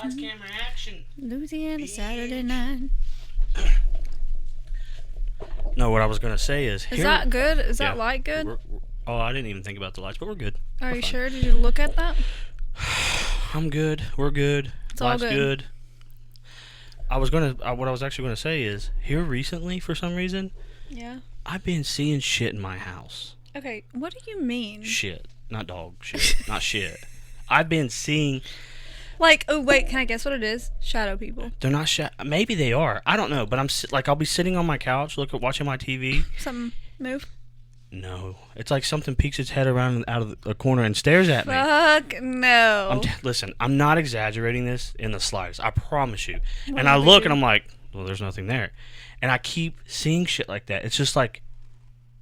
Lights, camera, action. Louisiana Saturday night. No, what I was gonna say is. Is that good? Is that light good? Oh, I didn't even think about the lights, but we're good. Are you sure? Did you look at that? I'm good. We're good. It's all good. What I was actually gonna say is here recently for some reason. Yeah. I've been seeing shit in my house. Okay, what do you mean? Shit, not dog shit, not shit. I've been seeing. Like, oh wait, can I guess what it is? Shadow people. They're not maybe they are. I don't know, but I'll be sitting on my couch, watching my TV. Something move? No, it's like something peeks its head around out of the corner and stares at me. Fuck no. Listen, I'm not exaggerating this in the slightest. I promise you. And I look and I'm like, well, there's nothing there. And I keep seeing shit like that. It's just like,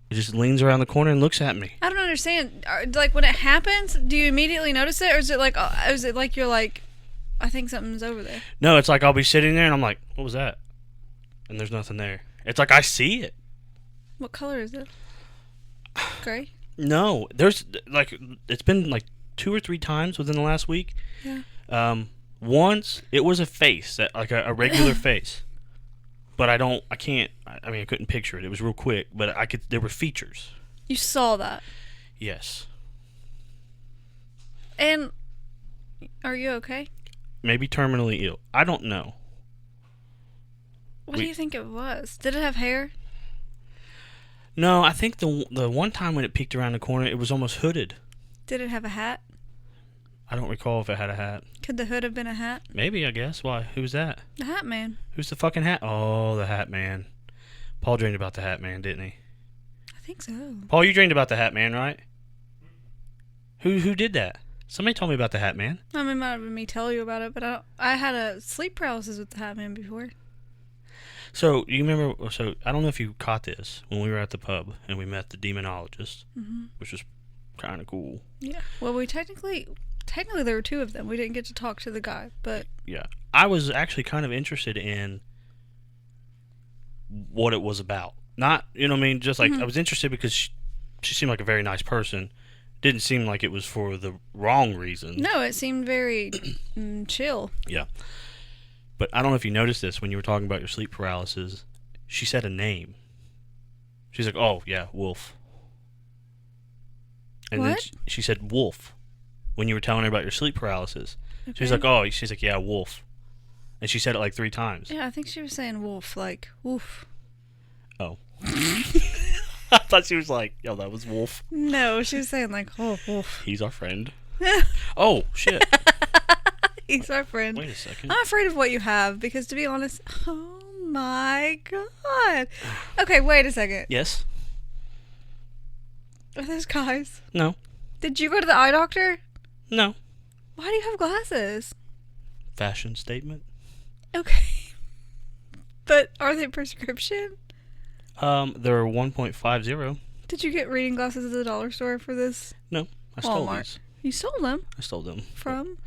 it just leans around the corner and looks at me. I don't understand. Like when it happens, do you immediately notice it, or is it like you're like, I think something's over there? No, it's like I'll be sitting there and I'm like, what was that? And there's nothing there. It's like I see it. What color is it? Gray? No, there's like it's been like 2 or 3 times within the last week. Yeah. Once it was a face, like a regular face, but I couldn't picture it. It was real quick, but there were features. You saw that? Yes. And are you okay? Maybe terminally ill. I don't know. What do you think it was? Did it have hair? No, I think the one time when it peeked around the corner, it was almost hooded. Did it have a hat? I don't recall if it had a hat. Could the hood have been a hat? Maybe, I guess. Why? Who's that? The Hat Man. Who's the fucking hat? Oh, the Hat Man. Paul dreamed about the Hat Man, didn't he? I think so. Paul, you dreamed about the Hat Man, right? Who did that? Somebody told me about the Hat Man. I mean, it might have been me telling you about it, but I had a sleep paralysis with the Hat Man before. So, you remember, I don't know if you caught this when we were at the pub and we met the demonologist, which was kind of cool. Yeah. Well, we technically there were 2 of them. We didn't get to talk to the guy, but... Yeah. I was actually kind of interested in what it was about. Not, you know what I mean? Just like, I was interested because she seemed like a very nice person. Didn't seem like it was for the wrong reason. No, it seemed very chill. Yeah. But I don't know if you noticed this when you were talking about your sleep paralysis. She said a name. She's like, oh, yeah, Wolf. And what? then she said Wolf when you were telling her about your sleep paralysis. Okay. She's like, yeah, Wolf. And she said it like 3 times. Yeah, I think she was saying wolf, like, woof. Oh. I thought she was like, yo, that was Wolf. No, she was saying like, oh, wolf. He's our friend. Oh, shit. He's our friend. Wait a second. I'm afraid of what you have because, to be honest, oh my god. Okay, wait a second. Yes? Are those guys? No. Did you go to the eye doctor? No. Why do you have glasses? Fashion statement. Okay. But are they prescription? They're 1.50. Did you get reading glasses at the dollar store for this? No, I stole Walmart. these. You stole them? I stole them. From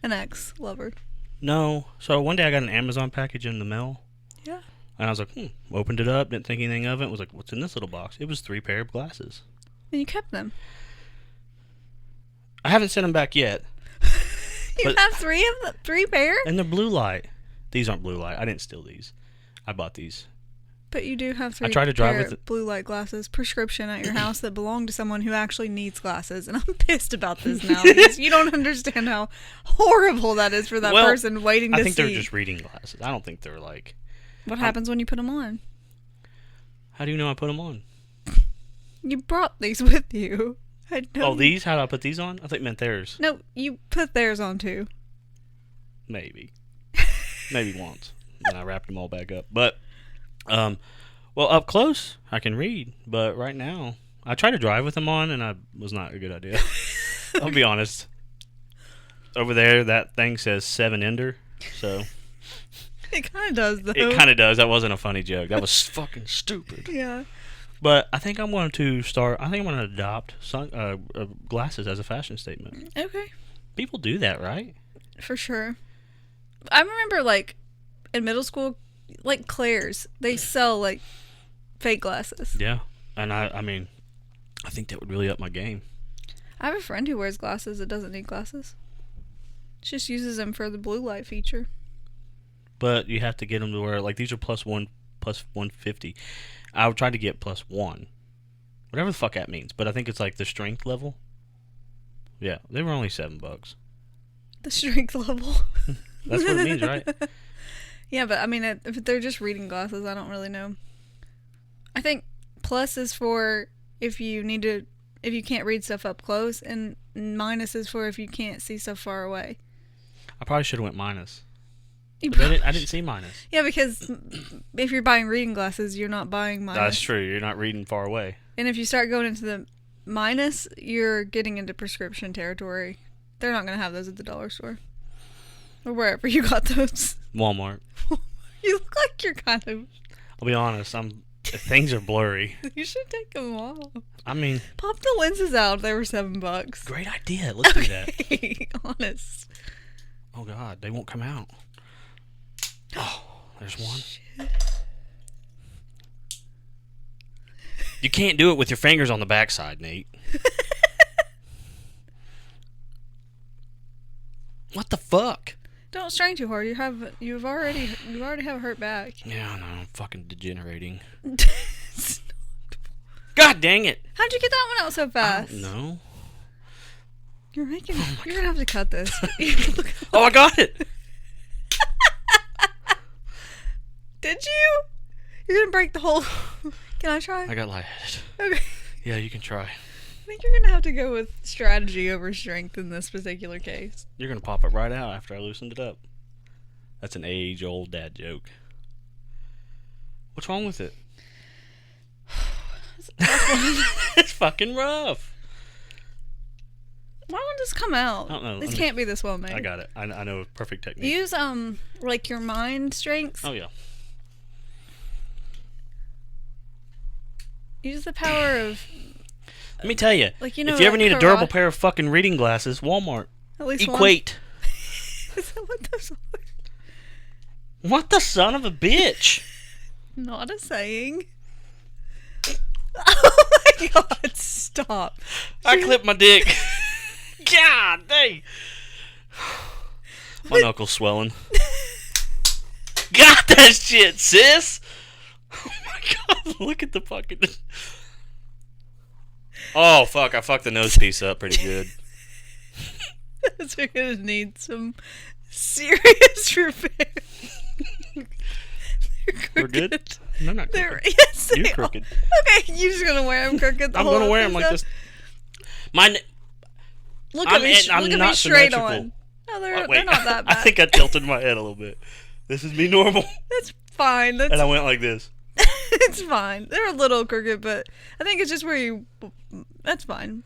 an ex-lover. No. So one day I got an Amazon package in the mail. Yeah. And I was like, opened it up, didn't think anything of it. Was like, what's in this little box? It was 3 pair of glasses. And you kept them. I haven't sent them back yet. You have 3 of them? 3 pair? And they're blue light. These aren't blue light. I didn't steal these. I bought these. But you do have 3 I tried to drive pair with blue light glasses, prescription at your house that belong to someone who actually needs glasses. And I'm pissed about this now because you don't understand how horrible that is for that person waiting to see. I think they're just reading glasses. I don't think they're like... What happens when you put them on? How do you know I put them on? You brought these with you. I know. Oh, these? How do I put these on? I think you meant theirs. No, you put theirs on too. Maybe. Maybe once. And I wrapped them all back up. But, well, up close, I can read. But right now, I tried to drive with them on, and it was not a good idea. I'll be honest. Over there, that thing says 7 Ender. So... It kind of does, though. It kind of does. That wasn't a funny joke. That was fucking stupid. Yeah. But I think I'm going to adopt glasses as a fashion statement. Okay. People do that, right? For sure. I remember, like, in middle school, like Claire's, they sell, like, fake glasses. Yeah. And I mean, I think that would really up my game. I have a friend who wears glasses that doesn't need glasses. Just uses them for the blue light feature. But you have to get them to where, like, these are plus 150. I would try to get +1. Whatever the fuck that means. But I think it's like the strength level. Yeah, they were only $7. The strength level. That's what it means, right? Yeah, but I mean, if they're just reading glasses, I don't really know. I think plus is for if you can't read stuff up close, and minus is for if you can't see stuff far away. I probably should have went minus. I didn't see minus. Yeah, because if you're buying reading glasses, you're not buying minus. That's true. You're not reading far away. And if you start going into the minus, you're getting into prescription territory. They're not going to have those at the dollar store. Or wherever you got those. Walmart. You look like you're kind of... I'll be honest. Things are blurry. You should take them off. I mean... Pop the lenses out. They were $7. Great idea. Let's do that. Honest. Oh, God. They won't come out. Oh, there's one. Shit. You can't do it with your fingers on the backside, Nate. What the fuck? Don't strain too hard. You already have a hurt back. Yeah, I know. I'm fucking degenerating. God dang it! How'd you get that one out so fast? I don't know. You're gonna have to cut this. Oh, I got it. Did you? You're gonna break the whole... Can I try? I got lightheaded. Okay. Yeah, you can try. I think you're gonna have to go with strategy over strength in this particular case. You're gonna pop it right out after I loosened it up. That's an age-old dad joke. What's wrong with it? It's fucking rough. Why won't this come out? I don't know. This can't be this well made. I got it. I know a perfect technique. Use like your mind strengths. Oh yeah. Use the power of... Let me tell you, like, if you ever need a durable pair of fucking reading glasses, Walmart. At least Equate. Is that what those are? What the son of a bitch? Not a saying. Oh my god, stop. I clipped my dick. God dang. My knuckle's swelling. Got that shit, sis. Oh my god, look at the fucking... Oh, fuck, I fucked the nose piece up pretty good. We're gonna need some serious repair. We're good? No, not crooked. Yes, You're crooked. Okay, you're just gonna wear them crooked the I'm whole gonna wear them like this. Look at me straight on. No, they're not that bad. I think I tilted my head a little bit. This is me normal. That's fine. And I went like this. It's fine. They're a little crooked, but I think it's just where you... That's fine.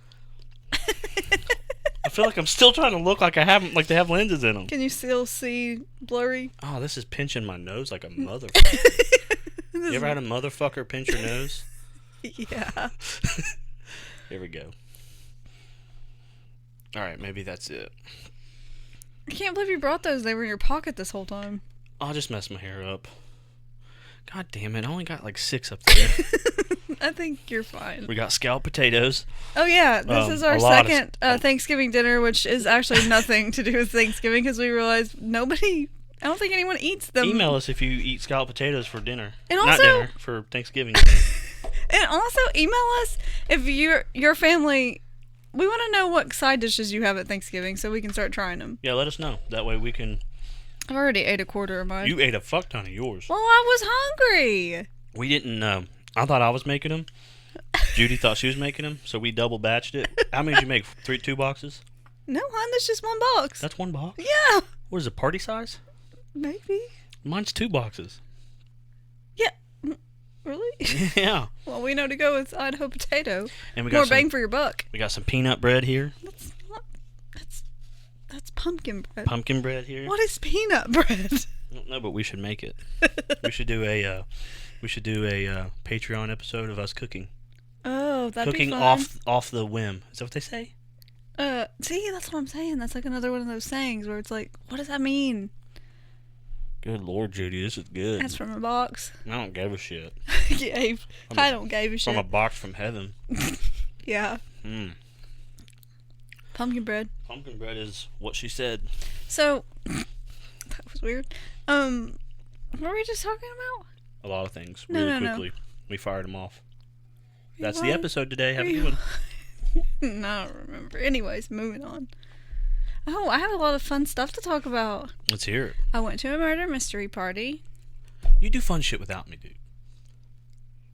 I feel like I'm still trying to look like they have lenses in them. Can you still see blurry? Oh, this is pinching my nose like a motherfucker. You ever had a motherfucker pinch your nose? Yeah. Here we go. Alright, maybe that's it. I can't believe you brought those. They were in your pocket this whole time. I'll just mess my hair up. God damn it, I only got like 6 up there. I think you're fine. We got scalloped potatoes. Oh yeah, this is our second Thanksgiving dinner, which is actually nothing to do with Thanksgiving because we realized I don't think anyone eats them. Email us if you eat scalloped potatoes for dinner. And also, not dinner, for Thanksgiving. And also email us if your family... We want to know what side dishes you have at Thanksgiving so we can start trying them. Yeah, let us know. That way we can... I've already ate a quarter of mine. You ate a fuck ton of yours. Well, I was hungry. We didn't... I thought I was making them. Judy thought she was making them, so we double batched it. How many did you make? 2 boxes? No, hon, that's just 1 box. That's 1 box? Yeah. What is it, party size? Maybe. Mine's 2 boxes. Yeah. Really? Yeah. Well, we know to go with Idaho potato. And we got more bang for your buck. We got some peanut bread here. That's pumpkin bread. Pumpkin bread here. What is peanut bread? I don't know, but we should make it. We should do a Patreon episode of us cooking. Oh, that'd cooking be fun. off the whim. Is that what they say? See, that's what I'm saying. That's like another one of those sayings where it's like, what does that mean? Good Lord, Judy, this is good. That's from a box. I don't give a shit. I don't give a shit. From a box from heaven. Yeah. Pumpkin bread. Pumpkin bread is what she said. So, that was weird. What were we just talking about? A lot of things. No, Really no, no. quickly. We fired them off. Wait, That's what? the episode today. Have a good one. No, I don't remember. Anyways, moving on. Oh, I have a lot of fun stuff to talk about. Let's hear it. I went to a murder mystery party. You do fun shit without me, dude.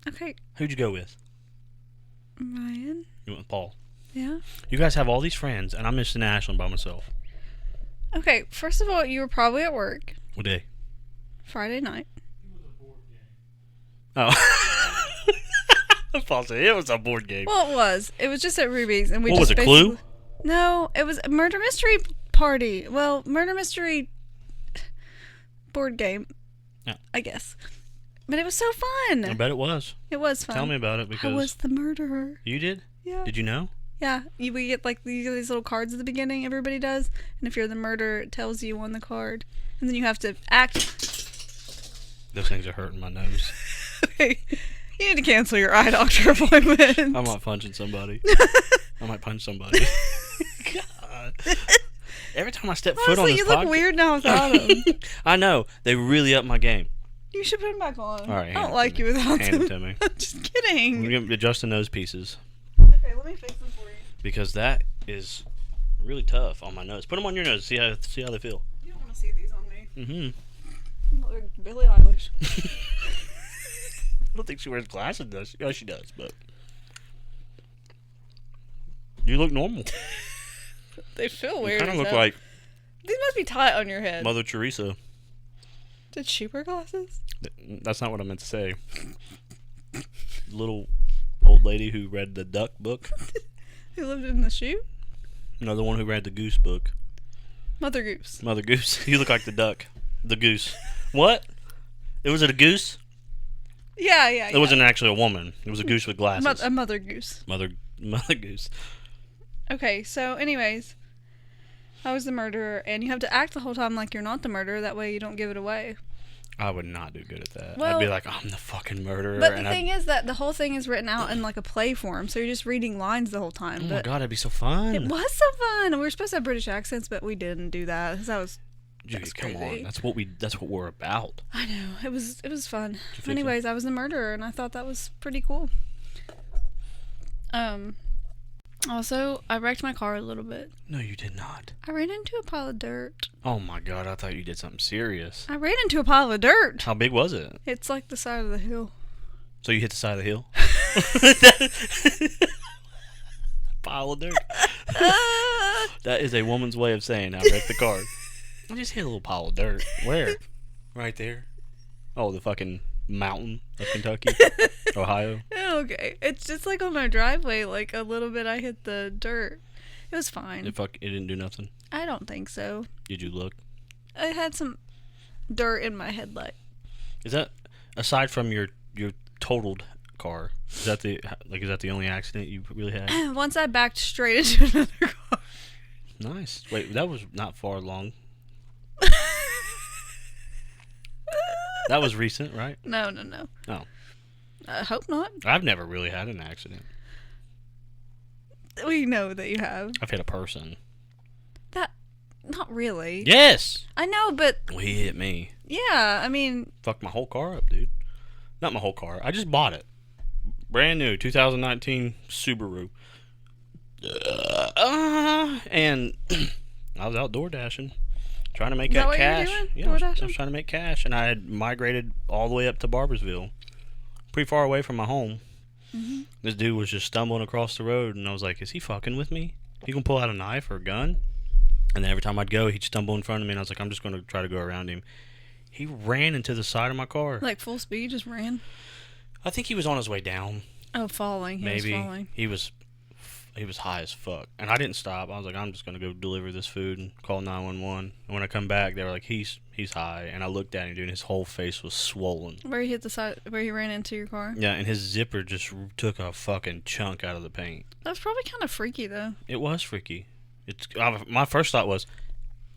Okay, Who'd you go with? Ryan. You went with Paul. Yeah. You guys have all these friends, and I'm missing Ashland by myself. Okay, first of all, you were probably at work What day? Friday night. Oh. Paul said it was a board game. Well, it was. It was just at Ruby's, and we What just was it, Clue? No, it was a murder mystery party. Well, murder mystery board game. Yeah. I guess. But it was so fun. I bet it was. It was fun. Tell me about it I because was the murderer. you did. Yeah. Did you know? Yeah. We get you get these little cards at the beginning. Everybody does, and if you're the murderer, it tells you on the card, and then you have to act. Those things are hurting my nose. Okay. You need to cancel your eye doctor appointment. I'm not punching somebody. I might punch somebody. God. Every time I step foot on Honestly, this you look podcast- weird now without them. I know. They really up my game. You should put them back on. All right, I hand don't it like to you without Hand them. it to me. Just I'm kidding. going to adjust the nose pieces Okay, let me fix them for you. because that is really tough on my nose. Put them on your nose. See how they feel. You don't want to see these on me. Mm-hmm. You look like Billie Eilish. I don't think she wears glasses, does she? Oh, she does, but you look normal. They feel You weird. kind of as look hell. like These must be tight on your head. Mother Teresa. Did she wear glasses? That's not what I meant to say. Little old lady who read the duck book. Who lived in the shoe? Another one who read the goose book. Mother Goose. Mother Goose. You look like the duck. The goose. What? It was it a goose? Yeah. It wasn't actually a woman. It was a goose with glasses. A Mother Goose. Mother Goose. Okay, so anyways, I was the murderer, and you have to act the whole time like you're not the murderer. That way you don't give it away. I would not do good at that. Well, I'd be like, I'm the fucking murderer. But the thing is that the whole thing is written out in like a play form, so you're just reading lines the whole time. Oh my but god, that'd be so fun. it was so fun. We were supposed to have British accents, but we didn't do that. 'Cause that was Dude, come crazy. on. That's what we're about. I know it was fun. fix it? Anyways, I was the murderer, and I thought that was pretty cool. Also, I wrecked my car a little bit. No, you did not. I ran into a pile of dirt. Oh my god, I thought you did something serious. I ran into a pile of dirt. How big was it? It's like the side of the hill. So you hit the side of the hill? Pile of dirt. That is a woman's way of saying I wrecked the car. I just hit a little pile of dirt. Where? Right there. Oh, the fucking mountain of Kentucky, Ohio. Okay, it's just like on my driveway, like a little bit. I hit the dirt. It was fine. It didn't do nothing. I don't think so. Did you look? I had some dirt in my headlight. Is that aside from your totaled car? Is that the only accident you really had? Once I backed straight into another car. Nice. Wait, that was not far along. That was recent, right? No. Oh. I hope not. I've never really had an accident. We know that you have. I've hit a person. Not really. Yes! I know, but Well, he hit me. yeah, I mean, Fucked my whole car up, dude. Not my whole car. I just bought it. Brand new, 2019 Subaru. And I was out door dashing. Trying to make Is that that what you were cash. doing? Yeah, I was DoorDashing? trying to make cash. And I had migrated all the way up to Barbersville. Pretty far away from my home. Mm-hmm. This dude was just stumbling across the road. And I was like, is he fucking with me? He gonna pull out a knife or a gun? And then every time I'd go, he'd stumble in front of me. And I was like, I'm just going to try to go around him. He ran into the side of my car. like full speed, just ran. I think he was on his way down. Oh, falling. He Maybe. was falling. He was high as fuck. And I didn't stop. I was like, I'm just going to go deliver this food and call 911. And when I come back, they were like, he's high. And I looked at him, dude, and his whole face was swollen. Where he hit the side, where he ran into your car. Yeah, and his zipper just took a fucking chunk out of the paint. That's probably kind of freaky, though. It was freaky. My first thought was,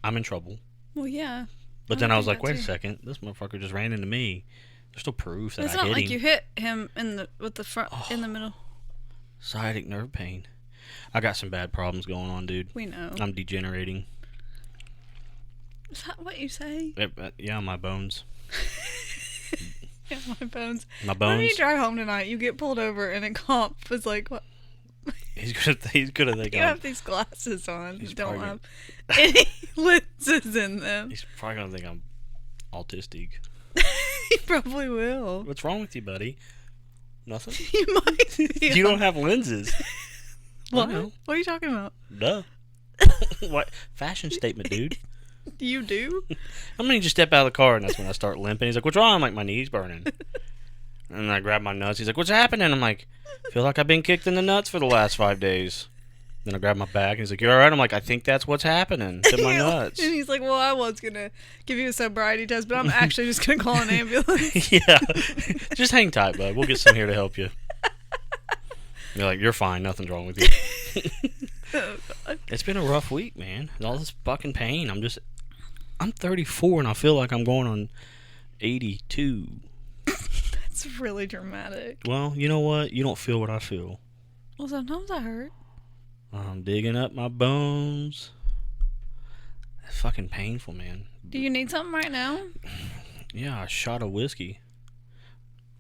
I'm in trouble. Well, yeah. But I then would I was think like, that wait a too. second. This motherfucker just ran into me. There's still proof that It's I not hit like him. you hit him with the front in the middle. Sciatic nerve pain. I got some bad problems going on, dude. We know. I'm degenerating. Is that what you say? Yeah, my bones. Yeah, my bones. My bones. When you drive home tonight, you get pulled over and a cop is like, "What?" He's gonna think You have these glasses on. He's You don't probably have any lenses in them. He's probably gonna think I'm autistic. He probably will. What's wrong with you, buddy? Nothing. You might be. You don't have lenses. What? I know. What are you talking about? Duh. What fashion statement, dude? You do? I'm gonna just step out of the car, and that's when I start limping. He's like, "What's wrong?" I'm like, "My knee's burning." And I grab my nuts. He's like, "What's happening?" I'm like, "Feel like I've been kicked in the nuts for the last 5 days." Then I grab my back, and he's like, "You all right?" I'm like, "I think that's what's happening to my nuts." And he's like, "Well, I was gonna give you a sobriety test, but I'm actually just gonna call an ambulance." Yeah, just hang tight, bud. We'll get some here to help you. You're like, "You're fine. Nothing's wrong with you." Oh, God. It's been a rough week, man. All this fucking pain. I'm 34 and I feel like I'm going on 82. That's really dramatic. Well, you know what? You don't feel what I feel. Well, sometimes I hurt. I'm digging up my bones. It's fucking painful, man. Do you need something right now? Yeah, a shot of whiskey.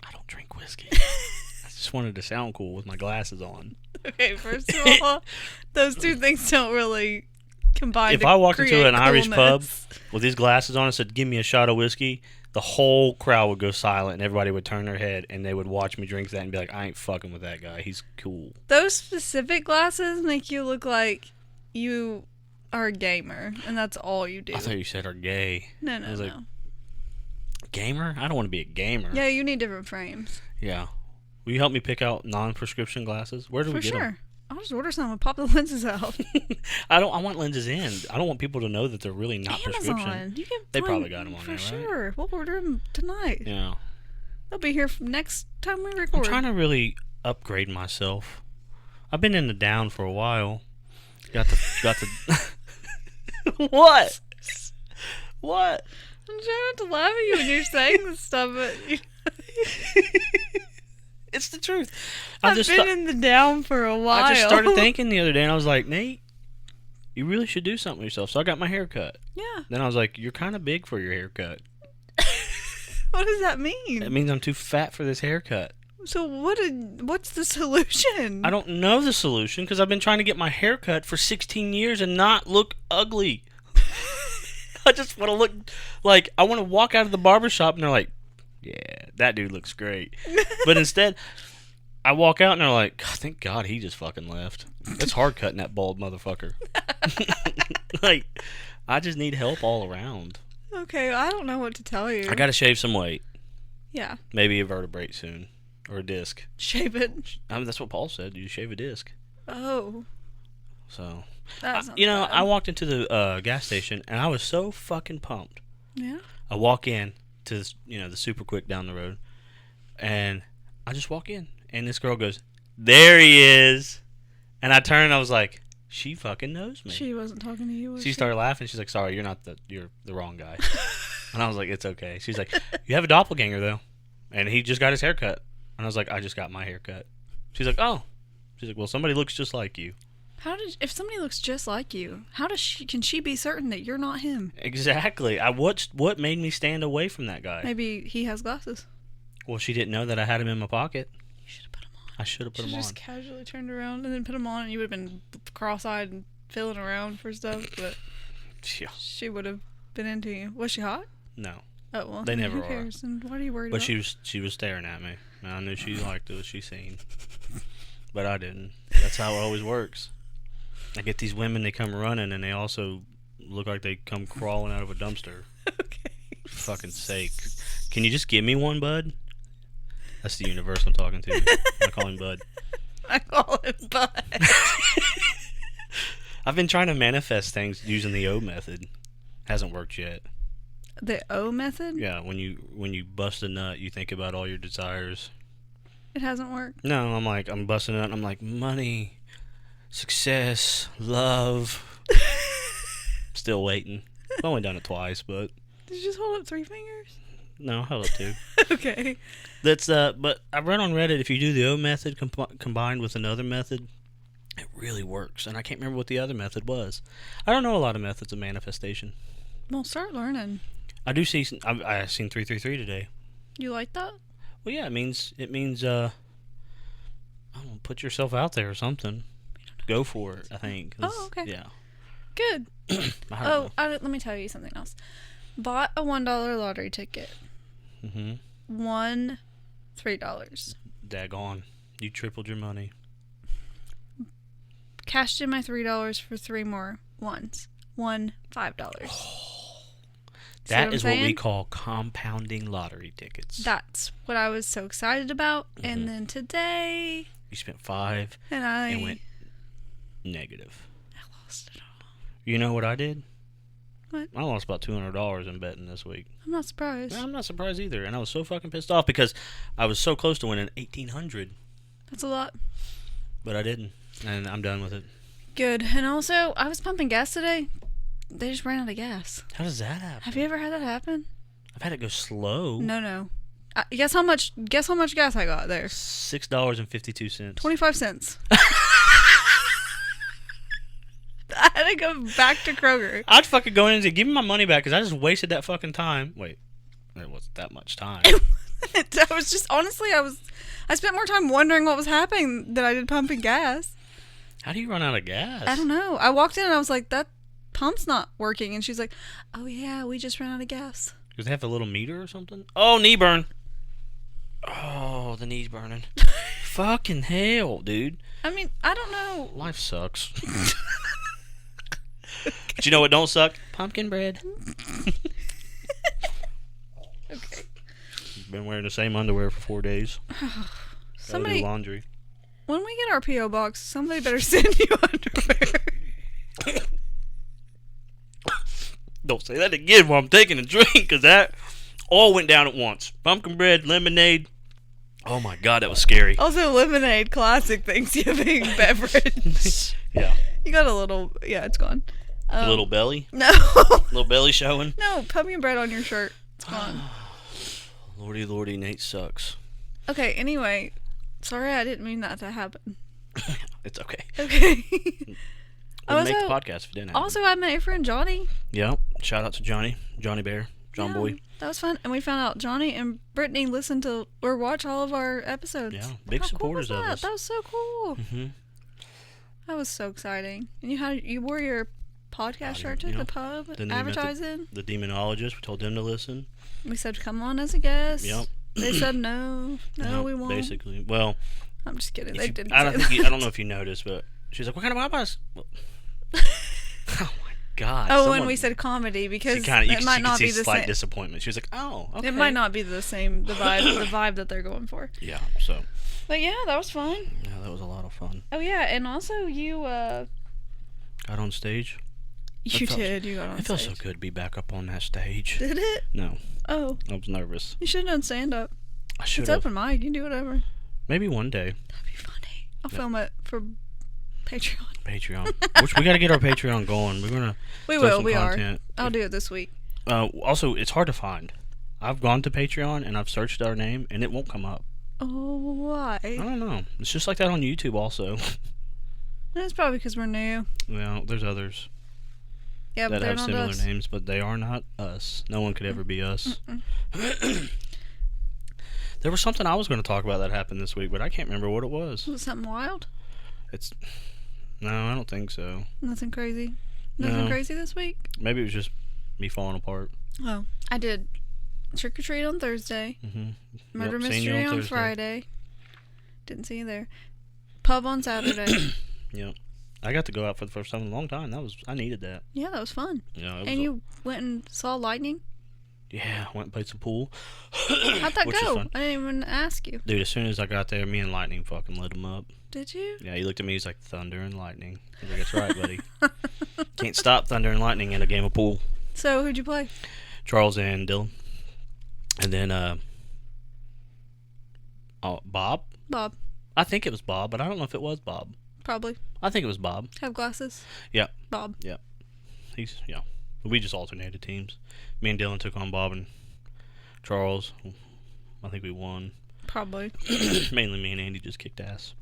I don't drink whiskey. I just wanted to sound cool with my glasses on. Okay, first of all, those two things don't really combine. If I walked into an Irish pub coolness. with these glasses on and said, "Give me a shot of whiskey," the whole crowd would go silent and everybody would turn their head and they would watch me drink that and be like, "I ain't fucking with that guy. He's cool." Those specific glasses make you look like you are a gamer, and that's all you do. I thought you said are gay. No, I was no. like, gamer? I don't want to be a gamer. Yeah, you need different frames. Yeah. Will you help me pick out non-prescription glasses? Where do we For get sure. them? I'll just order some and pop the lenses out. I want lenses in. I don't want people to know that they're really not prescription. Amazon. You can They find probably got them on for there, right? sure. We'll order them tonight. Yeah. They'll be here next time we I'm record. trying to really upgrade myself. I've been in the down for a while. Got the What? What? I'm trying not to laugh at you when you're saying this stuff, but It's the truth. I've been in the down for a while. I just started thinking the other day, and I was like, "Nate, you really should do something with yourself." So I got my hair cut. Yeah. Then I was like, "You're kind of big for your haircut." What does that mean? It means I'm too fat for this haircut. So what's the solution? I don't know the solution because I've been trying to get my hair cut for 16 years and not look ugly. I just want to look like I want to walk out of the barbershop and they're like, "Yeah, that dude looks great." But instead, I walk out and they're like, "God, thank God he just fucking left. It's hard cutting that bald motherfucker." Like, I just need help all around. Okay, I don't know what to tell you. I got to shave some weight. Yeah. Maybe a vertebrae soon. Or a disc. Shave it. I mean, that's what Paul said. You shave a disc. Oh. So, That's I walked into the gas station and I was so fucking pumped. Yeah. I walk in to this, the Super Quick down the road, and I just walk in, and this girl goes, "There he is," and I turned and I was like, "She fucking knows me." She wasn't talking to you, was she? She started laughing. She's like, "Sorry, you're the wrong guy." And I was like, "It's okay." She's like, "You have a doppelganger though," and he just got his hair cut. And I was like, "I just got my hair cut." She's like, "Oh." She's like, "Well, somebody looks just like you." If somebody looks just like you, can she be certain that you're not him? Exactly. What made me stand away from that guy? Maybe he has glasses. Well, she didn't know that I had him in my pocket. You should have put them on. I should have put him on. Just casually turned around and then put them on, and you would have been cross-eyed and feeling around for stuff, but Yeah. she would have been into you. Was she hot? No. Oh, well. They never who are. cares? And what are you worried But about? she was staring at me. And I knew she liked what she seen. But I didn't. That's how it always works. I get these women, they come running, and they also look like they come crawling out of a dumpster. Okay. For fucking sake. Can you just give me one, bud? That's the universe I'm talking to. I call him Bud. I call him Bud. I've been trying to manifest things using the O method. Hasn't worked yet. The O method? Yeah, when you bust a nut, you think about all your desires. It hasn't worked. No, I'm busting it out and I'm like, money, success, love. Still waiting. I've only done it twice, but Did you just hold up 3 fingers? no, I held up 2. Okay. But I read on Reddit, if you do the O method combined with another method, It really works, and I can't remember what the other method was. I don't know a lot of methods of manifestation. Well, start learning. I do see. I seen 333 today. You like that? Well, yeah, it means I don't know, put yourself out there or something. Go for it. I think. Oh, okay. Yeah. Good. Let me tell you something else. Bought a $1 lottery ticket. Mhm. Won $3. Daggone, you tripled your money. Cashed in my $3 for 3 more ones. Won $5. That is what we call compounding lottery tickets. That's what I was so excited about. Mm-hmm. And then today... You spent 5 and went negative. I lost it all. You know what I did? What? I lost about $200 in betting this week. I'm not surprised. I'm not surprised either. And I was so fucking pissed off because I was so close to winning $1,800. That's a lot. But I didn't. And I'm done with it. Good. And also, I was pumping gas today. They just ran out of gas. How does that happen? Have you ever had that happen? I've had it go slow. No. Guess how much gas I got there? $6.52. 25 cents. I had to go back to Kroger. I'd fucking go in and say, give me my money back because I just wasted that fucking time. Wait, it wasn't that much time. I was just, honestly, I spent more time wondering what was happening than I did pumping gas. How do you run out of gas? I don't know. I walked in and I was like, that pump's not working. And she's like, oh yeah, we just ran out of gas. Does it have a little meter or something? Oh, knee burn. Oh, the knee's burning. Fucking hell, dude. I mean, I don't know. Life sucks. But you know what don't suck? Pumpkin bread. Okay. Been wearing the same underwear for 4 days. Somebody do laundry. When we get our P.O. box, somebody better send you underwear. Don't say that again while I'm taking a drink, because that all went down at once. Pumpkin bread, lemonade. Oh my god, that was scary. Also, lemonade, classic Thanksgiving beverage. Yeah. You got a little, yeah, it's gone. A little belly? No. Little belly showing? No, pumpkin bread on your shirt. It's gone. Lordy, Nate sucks. Okay, anyway. Sorry, I didn't mean that to happen. It's okay. Okay. We'll make the podcast if it didn't happen. Also, I met your friend Johnny. Yeah. Shout out to Johnny Bear, John Boy. That was fun. And we found out Johnny and Brittany listen to or watch all of our episodes. Yeah, big supporters of us. That was so cool. Mm-hmm. That was so exciting. And you wore your podcast shirt to the pub, advertising. The demonologist, we told them to listen. We said, come on as a guest. Yep. They said no, we won't. Basically, well, I'm just kidding. They didn't. I don't know if you noticed, but she's like, "What kind of podcast?" Well, oh my god! Oh, when we said comedy, because it might not be the slight same. Disappointment. She was like, "Oh, okay." It might not be the same. The vibe that they're going for. Yeah. So. But yeah, that was fun. Yeah, that was a lot of fun. Oh yeah, and also you got on stage. You did. You got on stage. It felt so good to be back up on that stage. Did it? No. Oh. I was nervous. You should have done stand up. I should It's have. open mic. You can do whatever. Maybe one day. That'd be funny. I'll film it for Patreon. Which we got to get our Patreon going. We're gonna. We are. I'll do it this week. Also, it's hard to find. I've gone to Patreon and I've searched our name and it won't come up. Oh, why? I don't know. It's just like that on YouTube also. That's probably because we're new. Well, there's others. Yeah, but that they're have not similar us. names, but they are not us. No one could ever be us. There was something I was going to talk about that happened this week, but I can't remember what it was. Was it something wild? No, I don't think so. Nothing crazy. Nothing crazy this week? Maybe it was just me falling apart. Oh, I did trick or treat on Thursday. Mm-hmm. Murder mystery on Friday. Didn't see you there. Pub on Saturday. Yep. I got to go out for the first time in a long time. I needed that. Yeah, that was fun. Yeah, and you went and saw lightning? Yeah, I went and played some pool. How'd that go? I didn't even ask you. Dude, as soon as I got there, me and Lightning fucking lit him up. Did you? Yeah, he looked at me, he's like, thunder and lightning. I was like, that's right, buddy. Can't stop thunder and lightning in a game of pool. So, who'd you play? Charles and Dylan. And then, Bob? Bob. I think it was Bob, but I don't know if it was Bob. Probably. I think it was Bob. Have glasses? Yeah. Bob. Yeah. We just alternated teams. Me and Dylan took on Bob and Charles. I think we won. Probably. Mainly me and Andy just kicked ass.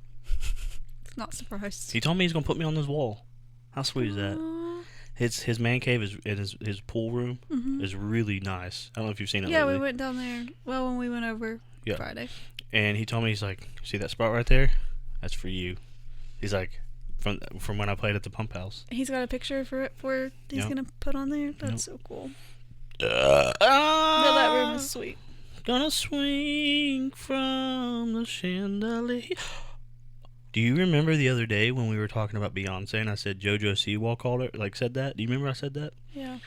Not surprised. He told me he's gonna put me on this wall. How sweet is that? Aw. His man cave is in his pool room Mhm. is really nice. I don't know if you've seen it Yeah, lately. we went down there. Well, when we went over Yeah. Friday. And he told me, he's like, see that spot right there? That's for you. He's like, from when I played at the pump house. He's got a picture for it where he's Yep. gonna put on there. That's so cool. Yeah, That room is sweet. Gonna swing from the chandelier. Do you remember the other day when we were talking about Beyonce and I said JoJo Siwa called her, said that? Do you remember I said that? Yeah.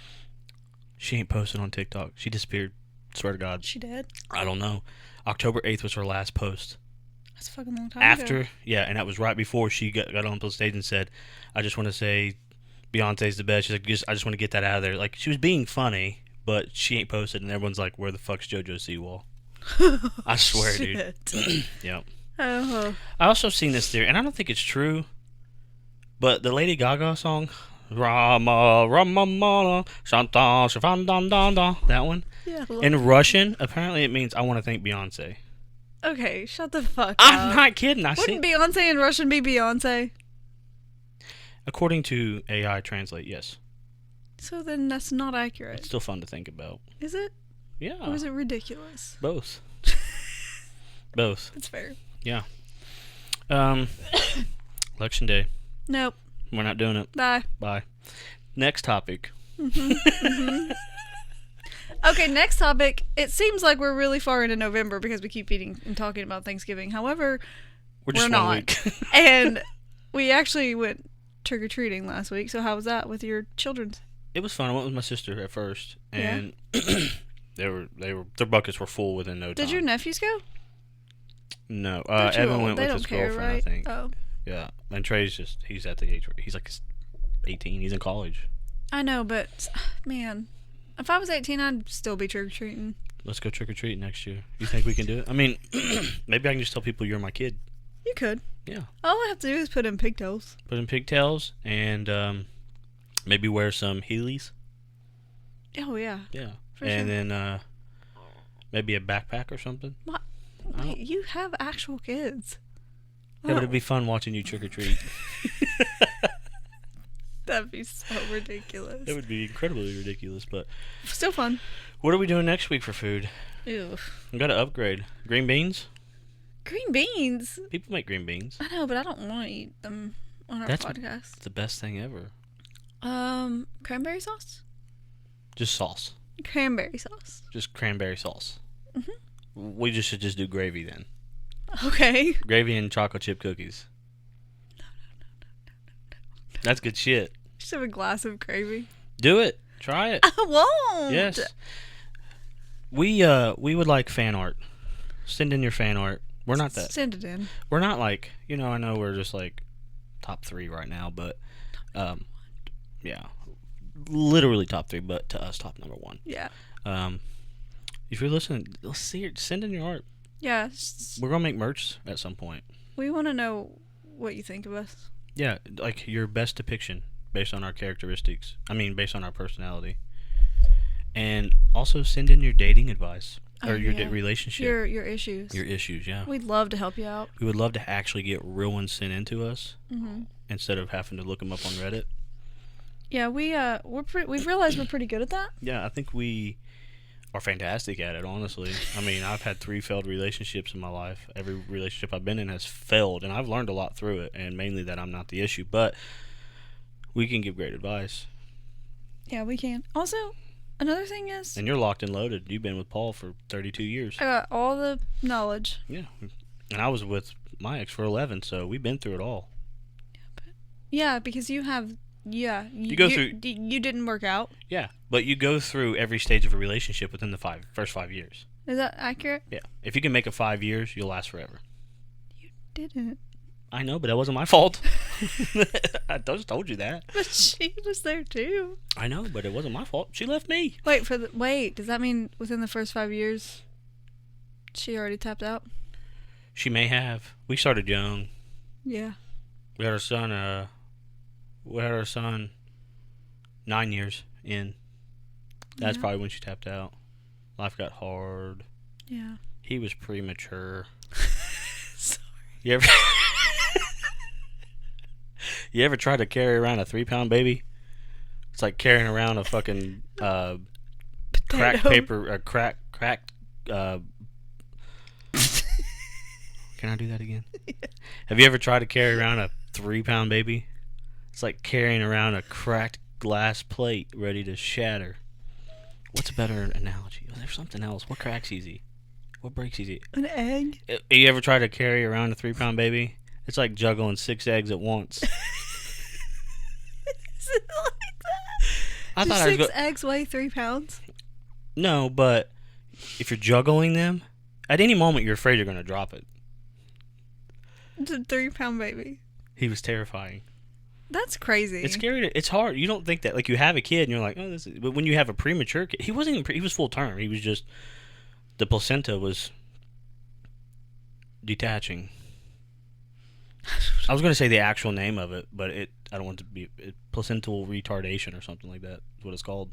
She ain't posted on TikTok. She disappeared. Swear to God. She did. I don't know. October 8th was her last post. That's a fucking long time After, ago. yeah, and that was right before she got on the stage and said, I just want to say Beyonce's the best. She's like, I just want to get that out of there. Like, she was being funny, but she ain't posted, and everyone's like, where the fuck's JoJo Siwa? I swear, dude. Yeah. Oh. I also seen this theory, and I don't think it's true, but the Lady Gaga song, Rama, Rama, Mala, Shanta, Shafan, Dan, Dan, Dan, that one, Yeah. in Russian, apparently it means I want to thank Beyonce. Okay, shut the fuck up. I'm not kidding. Wouldn't Beyonce in Russian be Beyonce? According to AI Translate, yes. So then that's not It's accurate. still fun to think about. Is it? Yeah. Or is it ridiculous? Both. Both. That's fair. Yeah. Election day. Nope. We're not doing it. Bye. Bye. Next topic. Okay, next topic. It seems like we're really far into November because we keep eating and talking about Thanksgiving. However, We're just we're one not. week. And we actually went trick-or-treating last week. So how was that with your children? It was fun. I went with my sister at first, Yeah. and their buckets were full within no time. Did your nephews go? No, They're too Evan old. went They with don't his care, girlfriend. right? I think. Oh. Yeah, and Trey's he's at the age where he's like 18. He's in college. I know, but man, if I was 18, I'd still be trick-or-treating. Let's go trick or treat next year. You think we can do it? I mean, maybe I can just tell people you're my kid. You could. Yeah. All I have to do is put in pigtails. Put in pigtails and maybe wear some Heelys. Oh, yeah. Yeah. For and sure. then maybe a backpack or something. Wait, you have actual kids. Yeah, but it'd be fun watching you trick or treat. That'd be so ridiculous. It would be incredibly ridiculous, but Still fun. what are we doing next week for food? Ew. We got to upgrade. Green beans? Green beans. People make green beans. I know, but I don't want to eat them on our That's- podcast. It's the best thing ever. Cranberry sauce? Just sauce. Cranberry sauce. Just cranberry sauce. Mhm. We should just do gravy then. Okay. Gravy and chocolate chip cookies. That's good shit. Just have a glass of gravy. Do it. Try it. I won't. Yes. We would like fan art. Send in your fan art. We're not that. Send it in. We're not like, I know we're just like top 3 right now, but yeah. Literally top 3, but to us top number 1. Yeah. If you're listening, let's see it. Send in your art. Yeah. We're gonna make merch at some point. We want to know what you think of us. Yeah, like your best depiction based on our characteristics. I mean, based on our personality. And also send in your dating advice or your relationship. Your issues. Your issues, yeah. We'd love to help you out. We would love to actually get real ones sent into us Mm-hmm. instead of having to look them up on Reddit. Yeah, we've realized we're pretty good at that. Yeah, I think we are fantastic at it, honestly. I mean, I've had 3 failed relationships in my life. Every relationship I've been in has failed, and I've learned a lot through it, and mainly that I'm not the issue. But we can give great advice. Yeah, we can. Also, another thing is, And you're locked and loaded. You've been with Paul for 32 years. I got all the knowledge. Yeah. And I was with my ex for 11, so we've been through it all. Yeah, because you have. Yeah, You go through- You didn't work out. Yeah. But you go through every stage of a relationship within the first 5 years. Is that accurate? Yeah. If you can make it 5 years, you'll last forever. Didn't. I know, but that wasn't my fault. I just told you that. But she was there too. I know, but it wasn't my fault. She left me. Wait. Does that mean within the first 5 years, she already tapped out? She may have. We started young. Yeah. We had our son. We had our son 9 years in. That's Yeah. probably when she tapped out. Life got hard. Yeah. He was premature. Sorry. You ever? You ever try to carry around a 3-pound baby? It's like carrying around a fucking crack paper, a crack. Can I do that again? Yeah. Have you ever tried to carry around a 3-pound baby? It's like carrying around a cracked glass plate ready to shatter. What's a better analogy? Oh, there's something else. What cracks easy? What breaks easy? An egg. You ever try to carry around a 3-pound baby? It's like juggling 6 eggs at once. Is it like that? I thought six eggs weigh 3 pounds? No, but if you're juggling them, at any moment you're afraid you're going to drop it. It's a 3-pound baby. He was terrifying. That's crazy. It's scary. It's hard. You don't think that. Like, you have a kid and you're like, oh, this is... But when you have a premature kid, he wasn't even... He was full term. He was just... The placenta was detaching. I was going to say the actual name of it, but I don't want it to be... placental retardation or something like that is what it's called.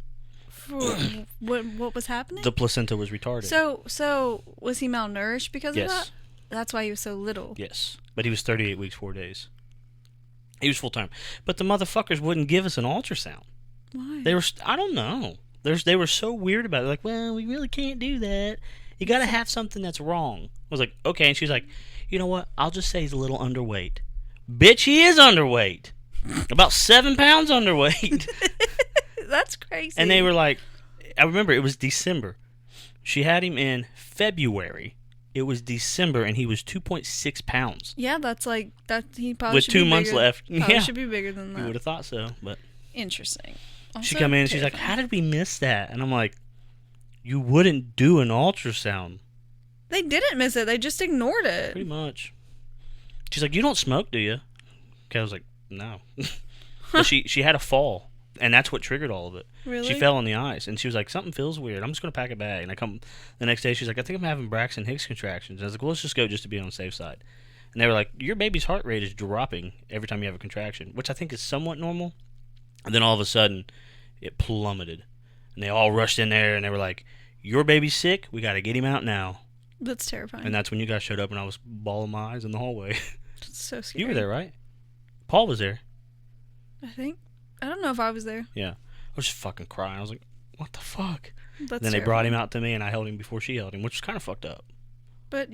What was happening? The placenta was retarded. So was he malnourished because of that? Yes. That's why he was so little. Yes. But he was 38 weeks, 4 days. He was full time. But the motherfuckers wouldn't give us an ultrasound. Why? I don't know. They were so weird about it. Like, well, we really can't do that. You got to have something that's wrong. I was like, okay. And she's like, you know what? I'll just say he's a little underweight. Bitch, he is underweight. About 7 pounds underweight. That's crazy. And they were like, I remember it was December. She had him in February. It was December, and he was 2.6 pounds. Yeah, that's like that. He probably with should 2 be months bigger. left. Probably Yeah, should be bigger than that. you would have thought so, but Interesting. Also she come in and she's like, "How did we miss that?" And I'm like, "You wouldn't do an ultrasound." They didn't miss it. They just ignored it. Pretty much. She's like, "You don't smoke, do you?" Okay, I was like, "No." But she had a fall, and that's what triggered all of it. Really? She fell on the ice, and she was like, "Something feels weird. I'm just gonna pack a bag." And I come the next day, she's like, "I think I'm having Braxton Hicks contractions." And I was like, "Well, let's just go just to be on the safe side." And they were like, "Your baby's heart rate is dropping every time you have a contraction," which I think is somewhat normal. And then all of a sudden, it plummeted, and they all rushed in there, and they were like, "Your baby's sick. We got to get him out now." That's terrifying. And that's when you guys showed up, and I was bawling my eyes in the hallway. That's so scary. You were there, right? Paul was there. I think. I don't know if I was there. Yeah. I was just fucking crying. I was like, what the fuck? That's Then they brought him out to me, and I held him before she held him, which was kind of fucked up. But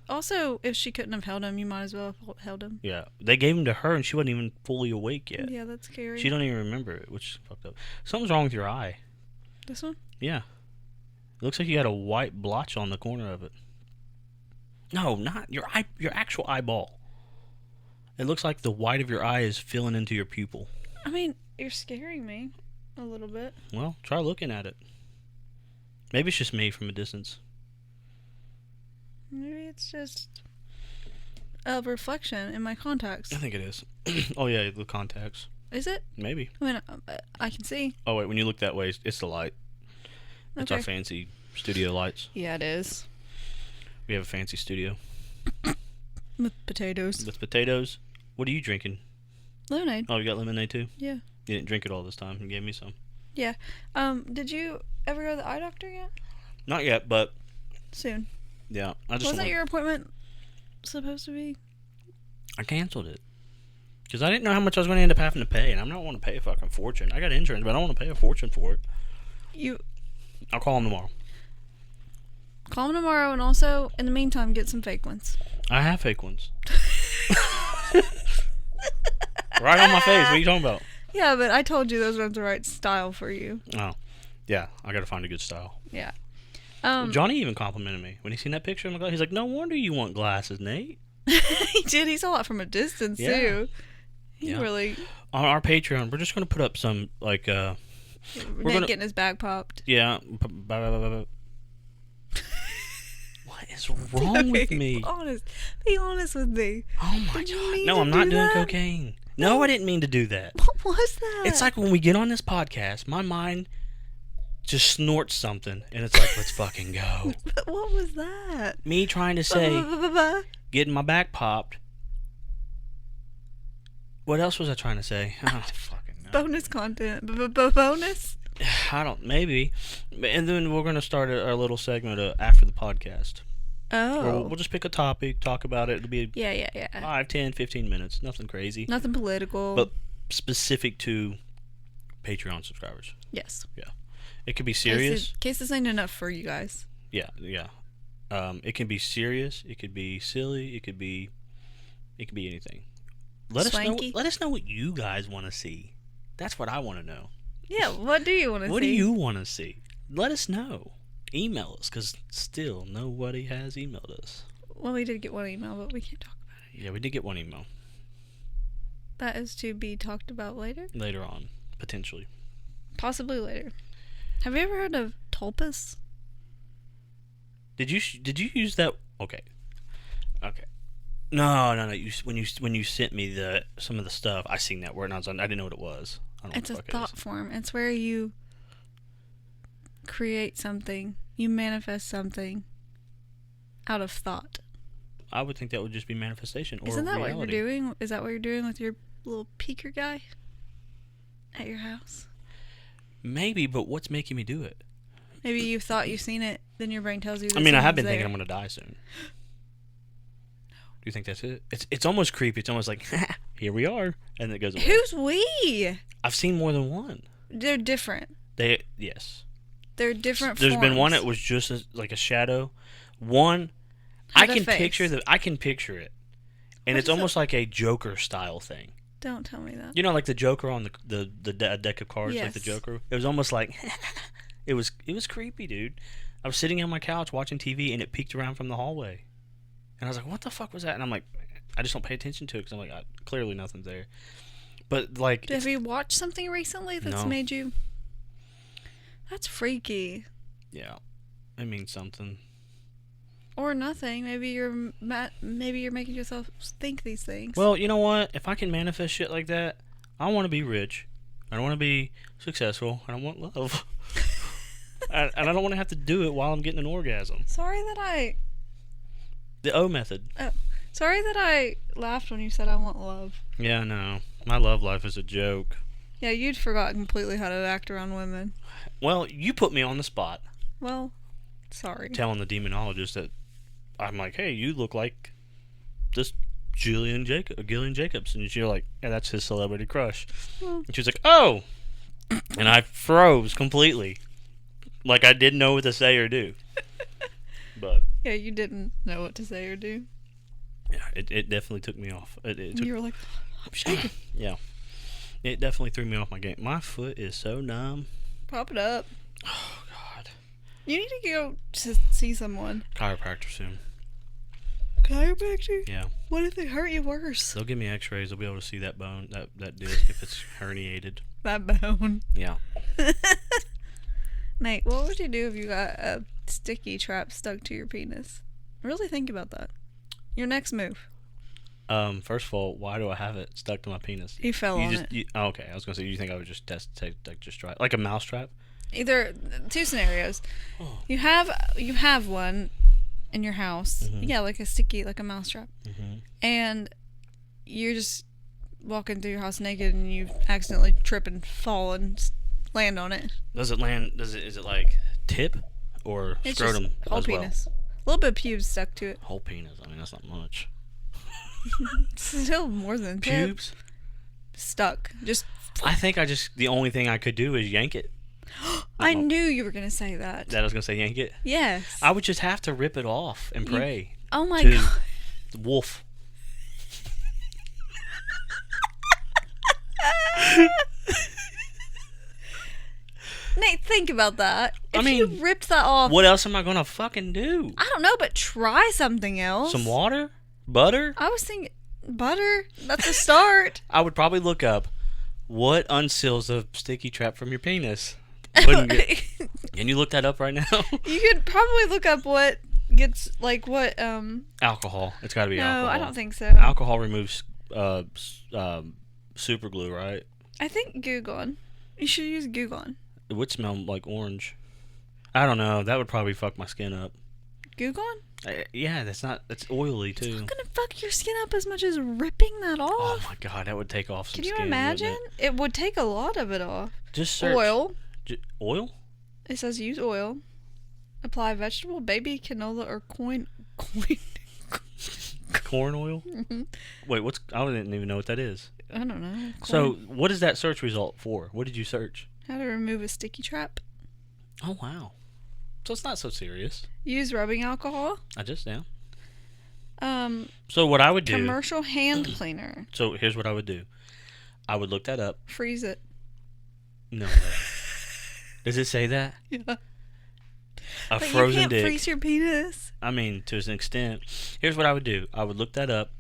also, if she couldn't have held him, you might as well have held him. Yeah. They gave him to her, and she wasn't even fully awake yet. Yeah, that's scary. She don't even remember it, which is fucked up. Something's wrong with your eye. This one? Yeah. It looks like you got a white blotch on the corner of it. No, not your eye. Your actual eyeball. It looks like the white of your eye is filling into your pupil. I mean, you're scaring me a little bit. Well, try looking at it. Maybe it's just me from a distance. Maybe it's just a reflection in my contacts. I think it is. Oh, yeah, the contacts. Is it? Maybe. I mean, I can see. Oh, wait, when you look that way, it's the light. It's Okay. our fancy studio lights. Yeah, it is. We have a fancy studio. With potatoes. With potatoes. What are you drinking? Lemonade. Oh, you got lemonade too? Yeah. You didn't drink it all this time. You gave me some. Yeah. Did you ever go to the eye doctor yet? Not yet, but Soon. yeah. I just Wasn't your appointment supposed to be? I canceled it. Because I didn't know how much I was going to end up having to pay, and I don't want to pay a fucking fortune. I got insurance, but I don't want to pay a fortune for it. I'll call him tomorrow. Call him tomorrow, and also, in the meantime, get some fake ones. I have fake ones. Right on my face. What are you talking about? Yeah, but I told you those ones are the right style for you. Oh. Yeah, I got to find a good style. Yeah. Johnny even complimented me. When he seen that picture of my glasses, he's like, no wonder you want glasses, Nate. He did. He saw it from a distance, too. He really... On our Patreon, we're just going to put up some, like, Nate getting his bag popped. Yeah. What is wrong with me? Be honest with me. Oh my god. No, I'm not doing cocaine. No, I didn't mean to do that. What was that? It's like when we get on this podcast, my mind just snorts something, and it's like, let's fucking go. But what was that? Me trying to say, getting my back popped. What else was I trying to say? I don't fucking know. Bonus content. Bonus? I don't, maybe. And then we're going to start our little segment after the podcast. Or Oh. we'll just pick a topic, talk about it. It'll be Yeah. 5, 10, 15 minutes. Nothing crazy. Nothing political. But specific to Patreon subscribers. yes. It could be serious. In case this ain't enough for you guys. Yeah. It can be serious. It could be silly. It could be anything. Let Swanky. us know what you guys want to see. That's what I want to know. Yeah, what do you want to see? What do you want to see? Let us know. Email us, because still nobody has emailed us. Well, we did get one email, but we can't talk about it. Yeah, we did get one email. That is to be talked about later? Later on, potentially. Possibly later. Have you ever heard of tulpas? Did you use that? Okay. No. When you sent me some of the stuff, I seen that word and I didn't know what it was. I don't know It's a what the fuck thought form. It's where you create something, you manifest something out of thought. I would think that would just be manifestation or Isn't that reality. what you're doing? Is that what you're doing with your little peeker guy at your house? Maybe, but what's making me do it? Maybe you thought you seen it, then your brain tells you. I mean, I have been there. thinking I'm going to die soon. Do you think that's it? It's almost creepy. It's almost like, here we are, and it goes away. Who's we? I've seen more than one. They're different. Yes. They're different There's forms. been one that was just like a shadow. One, Have I a can face. picture it, and What it's is almost like a Joker style thing. Don't tell me that. You know, like the Joker on the deck of cards, like the Yes. Joker. It was almost like it was creepy, dude. I was sitting on my couch watching TV, and it peeked around from the hallway, and I was like, "What the fuck was that?" And I'm like, I just don't pay attention to it because I'm like, clearly nothing's there. But like, Have you watched something recently that's No. made you? That's freaky. yeah, it means something. Or nothing. Maybe you're making yourself think these things. Well, you know what? If I can manifest shit like that, I want to be rich. I don't want to be successful. I don't want love. And I don't want to have to do it while I'm getting an orgasm. Sorry that I laughed when you said I want love. Yeah, no. My love life is a joke. Yeah, you'd forgot completely how to act around women. Well, you put me on the spot Well, sorry. telling the demonologist that I'm like, hey, you look like this Gillian Jacobs. And you're like, yeah, that's his celebrity crush. Well, And she was like, oh! And I froze completely. Like I didn't know what to say or do. But yeah, you didn't know what to say or do. yeah, it definitely took me off. It took, You were like, I'm shaking. yeah. It definitely threw me off my game. My foot is so numb. Pop it up. Oh, God. You need to go to see someone. Chiropractor soon. Chiropractor? Yeah. What if they hurt you worse? They'll give me x-rays. They'll be able to see that bone, that disc, if it's herniated. That bone. Yeah. Nate, what would you do if you got a sticky trap stuck to your penis? Really think about that. Your next move. First of all, why do I have it stuck to my penis? You fell on it. Okay, I was gonna say, you think I would just just try it? Like a mouse trap? Either two scenarios. Oh. You have one in your house. Mhm. Yeah, like a sticky, like a mousetrap. Mm-hmm. And you're just walking through your house naked and you accidentally trip and fall and land on it. Does it land? Is it like tip or It's scrotum just whole as penis. A little bit of pubes stuck to it. well? Whole penis. I mean, that's not much. It's still more than tip. Pubes. Stuck. Just. I think the only thing I could do is yank it. I knew you were gonna say that. That I was gonna say yank it. Yes. I would just have to rip it off and pray. Oh my to god. the wolf. Nate, think about that. I If mean, you ripped that off, What else am I gonna fucking do? I don't know, but try something else. Some water? Butter? I was thinking butter. That's a start. I would probably look up what unseals a sticky trap from your penis. Can you look that up right now? You could probably look up what gets what Alcohol. It's got to be no, alcohol. I don't think so. Alcohol removes super glue, right? I think Goo Gone. You should use Goo Gone. It would smell like orange. I don't know. That would probably fuck my skin up. Goo Gone? Yeah, that's oily too. It's not gonna fuck your skin up as much as ripping that off. Oh my god, that would take off some Can you skin. imagine? wouldn't It would take a lot of it off. Just search Oil. Oil? It says use oil. Apply vegetable, baby, canola, or coin. Corn oil? Mhm. Wait, I didn't even know what that is. I don't know. So, Corn. what is that search result for? What did you search? How to remove a sticky trap. Oh, wow. So, it's not so serious. Use rubbing alcohol. I just am. So what I would do. Commercial hand cleaner. So, here's what I would do. I would look that up. Freeze it. No. Does it say that? Yeah. A But frozen you can't dick. freeze your penis. I mean, to an extent. Here's what I would do. I would look that up.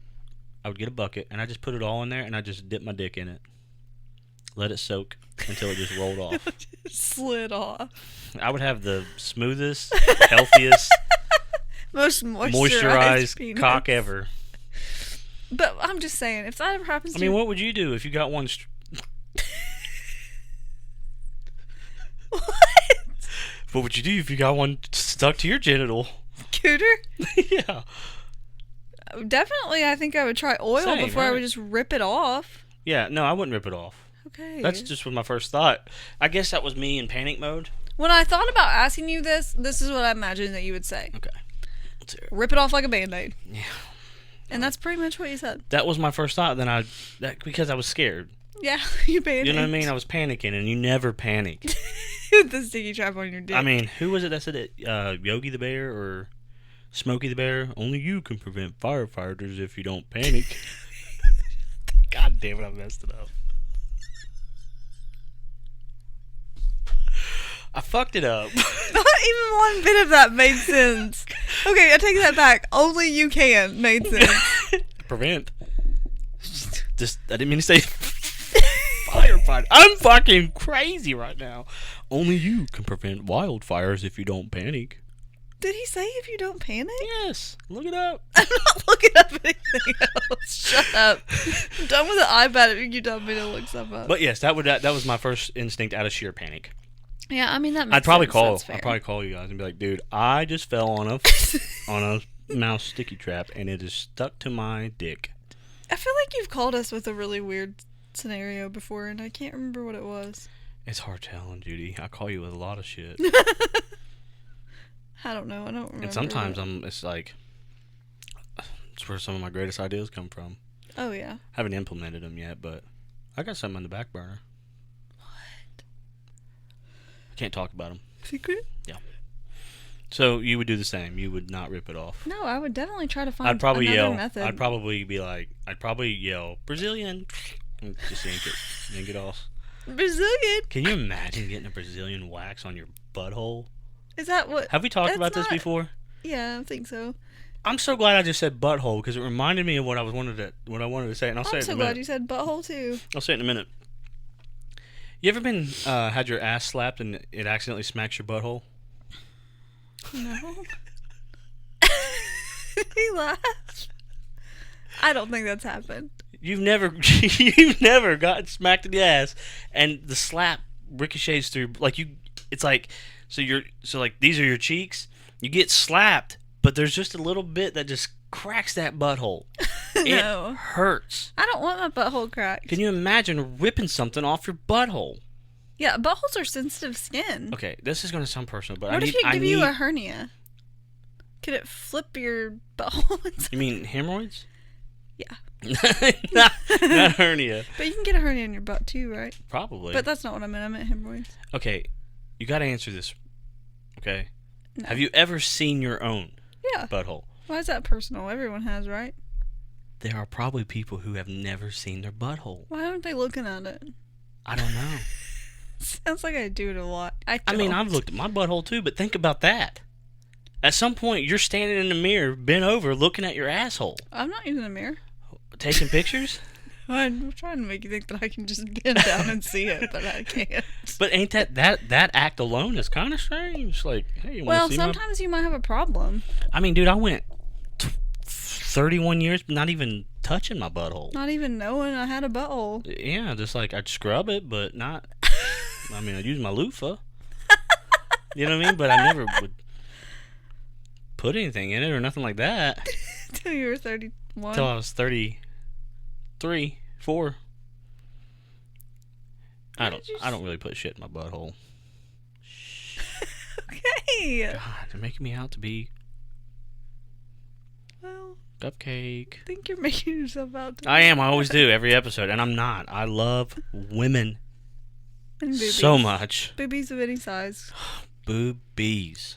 I would get a bucket, and I just put it all in there, and I just dip my dick in it. Let it soak until it just rolled off. Slid off. I would have the smoothest, healthiest, most moisturized penis. cock ever. But I'm just saying, if that ever happens I to mean, you... what would you do if you got one... What? What would you do if you got one stuck to your genital? Cooter? Yeah. Definitely, I think I would try oil Same, before I right? would just rip it off. Yeah, no, I wouldn't rip it off. Okay. That's just what my first thought. I guess that was me in panic mode. When I thought about asking you this is what I imagined that you would say. Okay. Let's hear it. Rip it off like a Band-Aid. Yeah. And that's pretty much what you said. That was my first thought. Then because I was scared. Yeah, you Band-Aid. You know what I mean? I was panicking, and you never panic. With the sticky trap on your dick. I mean, who was it that said it? Yogi the Bear or Smokey the Bear? Only you can prevent firefighters if you don't panic. God damn it, I messed it up. I fucked it up. Not even one bit of that made sense. Okay, I take that back. Only you can made sense. Prevent. Just, I didn't mean to say firefighter. I'm fucking crazy right now. Only you can prevent wildfires if you don't panic. Did he say if you don't panic? Yes, look it up. I'm not looking up anything else. Shut up. I'm done with the iPad if you tell me to look stuff up. But yes, that was my first instinct out of sheer panic. Yeah, I mean that makes I'd probably sense. call. I'd probably call you guys and be like, "Dude, I just fell on a mouse sticky trap, and it is stuck to my dick." I feel like you've called us with a really weird scenario before, and I can't remember what it was. It's hard telling, Judy. I call you with a lot of shit, I don't know. I don't remember. and sometimes it's like it's where some of my greatest ideas come from. Oh yeah. Haven't implemented them yet, but I got something on the back burner. What? Can't talk about them. Secret? Yeah. So you would do the same. You would not rip it off. No, I would definitely try to find I'd probably another yell. method. I'd probably yell Brazilian, and just yank it off. Brazilian? Can you imagine getting a Brazilian wax on your butthole? Is that what? Have we talked That's about this not- before? Yeah, I think so. I'm so glad I just said butthole because it reminded me of what I wanted to say, and I'll say I'm it so in a glad minute. you said butthole too. I'll say it in a minute. You ever been had your ass slapped and it accidentally smacks your butthole? No. He laughed. I don't think that's happened. You've never gotten smacked in the ass and the slap ricochets through it's like these are your cheeks. You get slapped, but there's just a little bit that just cracks that butthole. No. It hurts. I don't want my butthole cracked. Can you imagine ripping something off your butthole? Yeah, buttholes are sensitive skin. Okay, this is going to sound personal, but What if it give you a hernia? Could it flip your butthole inside? You mean hemorrhoids? Yeah. not hernia. But you can get a hernia in your butt too, right? Probably. But that's not what I meant. I meant hemorrhoids. Okay, you got to answer this. Okay. No. Have you ever seen your own Yeah. butthole? Why is that personal? Everyone has, right? There are probably people who have never seen their butthole. Why aren't they looking at it? I don't know. Sounds like I do it a lot. I mean, I've looked at my butthole too, but think about that. At some point, you're standing in the mirror, bent over, looking at your asshole. I'm not using a mirror. Taking pictures? I'm trying to make you think that I can just bend down and see it, but I can't. But ain't that act alone is kind of strange? Like, hey, you want Well, to see sometimes you might have a problem. I mean, dude, I went 31 years not even touching my butthole. Not even knowing I had a butthole. Yeah, just like I'd scrub it, but not. I mean, I'd use my loofah. You know what I mean? But I never would put anything in it or nothing like that. Till you were 31. Till I was 33, 4. I don't really put shit in my butthole. Okay. Why? God, they're making me out to be Well, cupcake. I think you're making yourself out to I am. I always do every episode, and I'm not. I love women And boobies. so much. Boobies of any size. Boobies.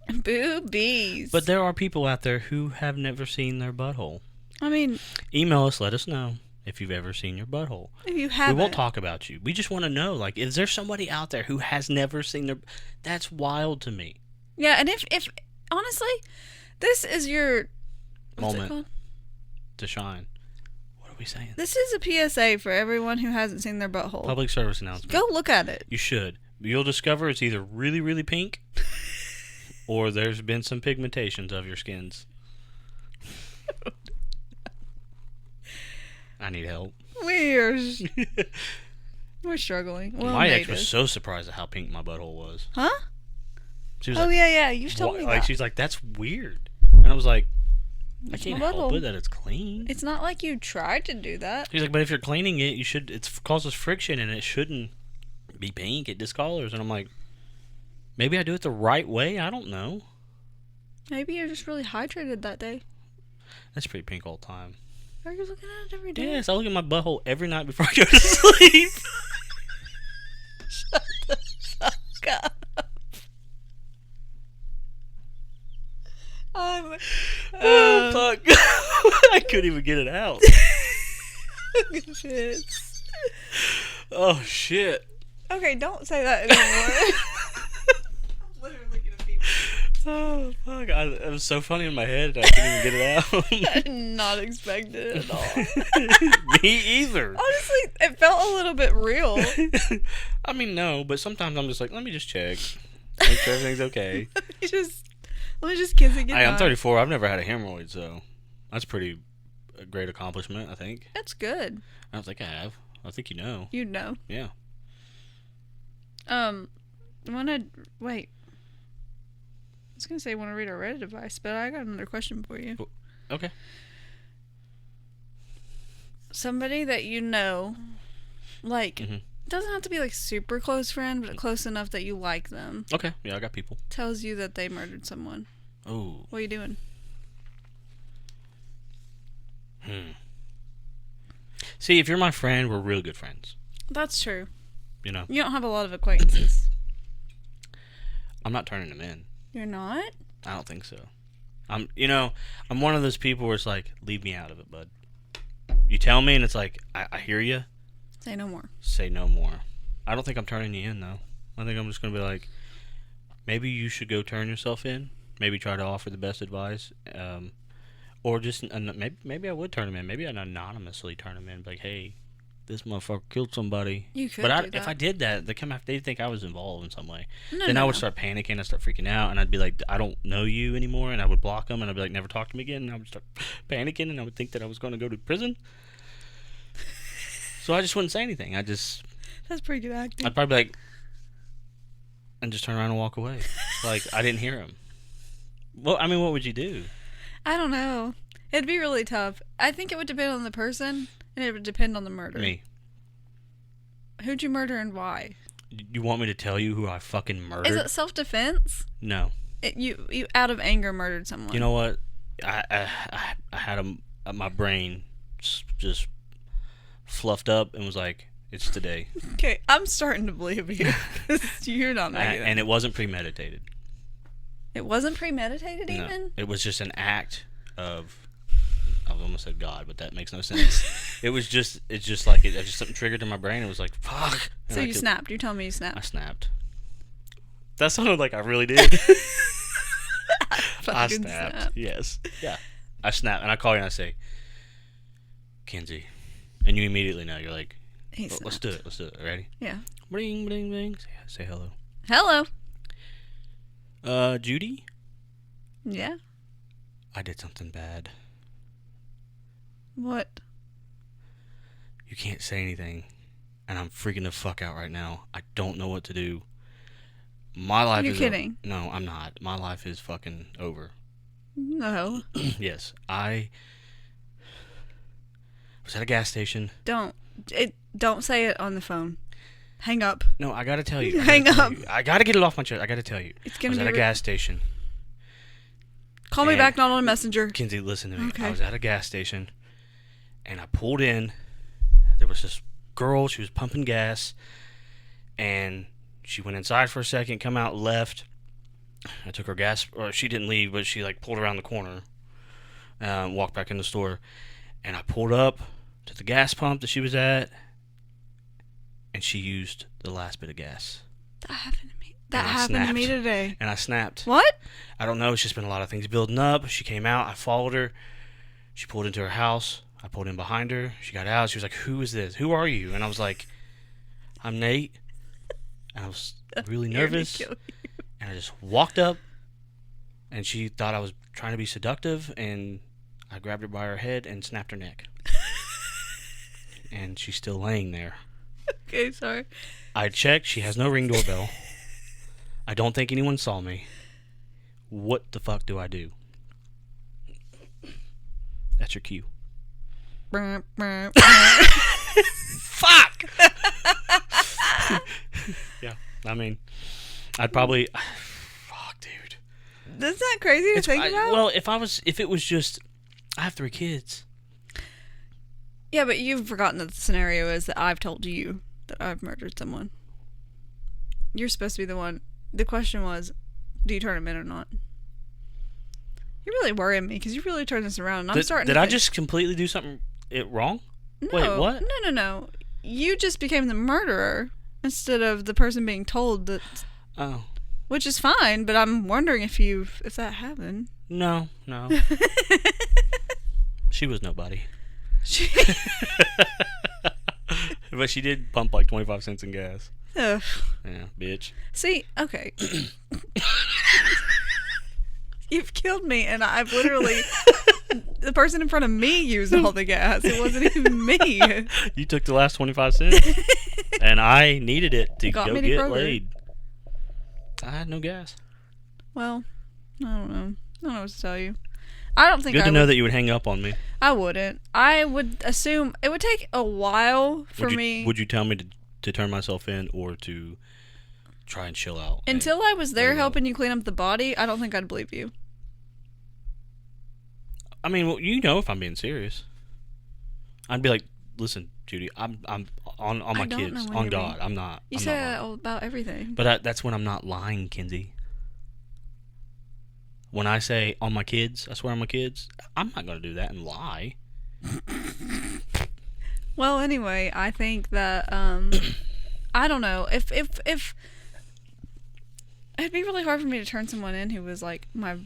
Boobies. But there are people out there who have never seen their butthole. I mean, Email us. Let us know if you've ever seen your butthole. if you haven't. We won't talk about you. We just want to know, like, is there somebody out there who has never seen their... That's wild to me. Yeah, and if honestly, this is your... What's it Moment. called? To shine. What are we saying? This is a PSA for everyone who hasn't seen their butthole. Public service announcement. Go look at it. You should. You'll discover it's either really, really pink or there's been some pigmentations of your skins. I need help. We're struggling. Well, my Nate ex was is. so surprised at how pink my butthole was. Huh? She was Oh, like, yeah. You've told "What?" me Like, that. she's like, that's weird. And I was like, I It's can't my help butthole. it that it's clean. It's not like you tried to do that. She's like, but if you're cleaning it, you should. It causes friction, and it shouldn't be pink. It discolors. And I'm like, maybe I do it the right way. I don't know. Maybe you're just really hydrated that day. That's pretty pink all the time. Are you looking at it every day? Yes, I look at my butthole every night before I go to sleep. Shut the fuck up. Oh fuck! I couldn't even get it out. Shits. Oh shit! Okay, don't say that anymore. I'm literally gonna be. Oh fuck! It was so funny in my head. I couldn't even get it out. I did not expect it at all. Me either. Honestly, it felt a little bit real. I mean, no, but sometimes I'm just like, let me just check, make sure everything's okay. Let me just kiss it goodnight. Hey, I'm 34. I've never had a hemorrhoid, so that's a great accomplishment, I think. That's good. I don't think I have. I think you know. You know. Yeah. Wait. I was gonna say want to read our Reddit advice, but I got another question for you. Okay. Somebody that you know, like, Mhm. doesn't have to be like super close friend, but close enough that you like them, Okay. Yeah, I got people. tells you that they murdered someone. Oh. What are you doing? See, if you're my friend, we're real good friends. That's true. You know, You don't have a lot of acquaintances. I'm not turning them in. You're not? I don't think so. I'm one of those people where it's like, leave me out of it, bud. You tell me, and it's like, I hear you. Say no more. Say no more. I don't think I'm turning you in, though. I think I'm just going to be like, maybe you should go turn yourself in. Maybe try to offer the best advice. Or just, maybe I would turn him in. Maybe I'd anonymously turn him in. Like, hey, this motherfucker killed somebody. You could But do that. if I did that, they'd think I was involved in some way. No, Then no, I would no. start panicking. I'd start freaking out. And I'd be like, I don't know you anymore. And I would block them. And I'd be like, never talk to me again. And I would start panicking. And I would think that I was going to go to prison. So I just wouldn't say anything. That's pretty good acting. I'd probably be like, and just turn around and walk away. Like, I didn't hear him. Well, I mean, what would you do? I don't know. It'd be really tough. I think it would depend on the person, and it would depend on the murder. Me. Who'd you murder and why? You want me to tell you who I fucking murdered? Is it self-defense? No. You out of anger murdered someone. You know what? I had my brain just fluffed up and was like, it's today. Okay, I'm starting to believe you. 'Cause you're not making it. And it wasn't premeditated. It wasn't premeditated No. even? It was just an act of... I almost said God, but that makes no sense. It's just something triggered in my brain. It was like, fuck. So you snapped. You're telling me you I snapped. snapped. That sounded like I really did. I Fucking snapped. snap. Yes. Yeah. I snapped, and I call you and I say, Kenzie. And you immediately know. You're like, He let's snapped. do it. Let's do it. Ready? Yeah. Bling, bling, bling. Say hello. Hello. Judy? Yeah. I did something bad. What? You can't say anything. And I'm freaking the fuck out right now. I don't know what to do. My life You're is... kidding. No, I'm not. My life is fucking over. No. Yes. I was at a gas station. Don't say it on the phone. Hang up. No, I gotta tell you. Hang up. I gotta get it off my chest. I gotta tell you. It's I gonna was be at a gas station. Call me back, not on a messenger. Kinsey, listen to me. Okay. I was at a gas station, and I pulled in. There was this girl. She was pumping gas, and she went inside for a second, come out, left. I took her gas, or she didn't leave, but she like pulled around the corner, walked back in the store, and I pulled up to the gas pump that she was at, and she used the last bit of gas. That happened to me. That And I happened to snapped. me today. And I snapped. What? I don't know. It's just been a lot of things building up. She came out. I followed her. She pulled into her house. I pulled in behind her. She got out. She was like, "Who is this? Who are you?" And I was like, "I'm Nate." And I was really nervous. And I just walked up. And she thought I was trying to be seductive. And I grabbed her by her head and snapped her neck. And she's still laying there. Okay, sorry. I checked. She has no Ring doorbell. I don't think anyone saw me. What the fuck do I do? That's your cue. Fuck! Yeah, I mean, I'd probably... Fuck, dude. That's not crazy to think about? Well, if it was just... I have 3 kids. Yeah, but you've forgotten that the scenario is that I've told you that I've murdered someone. You're supposed to be the one. The question was, do you turn him in or not? You're really worrying me because you really turned this around. And I'm starting Did to I think, just completely do something wrong? no, Wait, what? No. You just became the murderer instead of the person being told that. Oh. Which is fine, but I'm wondering if that happened. No. She was nobody. But she did pump like 25 cents in gas. Ugh. Yeah, bitch. See, okay. You've killed me, and I've literally... the person in front of me used all the gas. It wasn't even me. You took the last 25 cents, and I needed it to Got go me to get Kroger. laid. I had no gas. Well, I don't know. I don't know what to tell you. I don't think Good I to know would, that you would hang up on me. I wouldn't. I would assume it would take a while for me. Would you tell me to turn myself in or to try and chill out? Until I was there let it go? helping you clean up the body, I don't think I'd believe you. I mean, well, you know if I'm being serious. I'd be like, listen, Judy, I'm on my I don't kids, know when on you're God. being- I'm not. You I'm say not that lying. all about everything. But that's when I'm not lying, Kinsey. When I say on my kids, I swear on my kids, I'm not going to do that and lie. Well, anyway, I think that I don't know if it'd be really hard for me to turn someone in who was like my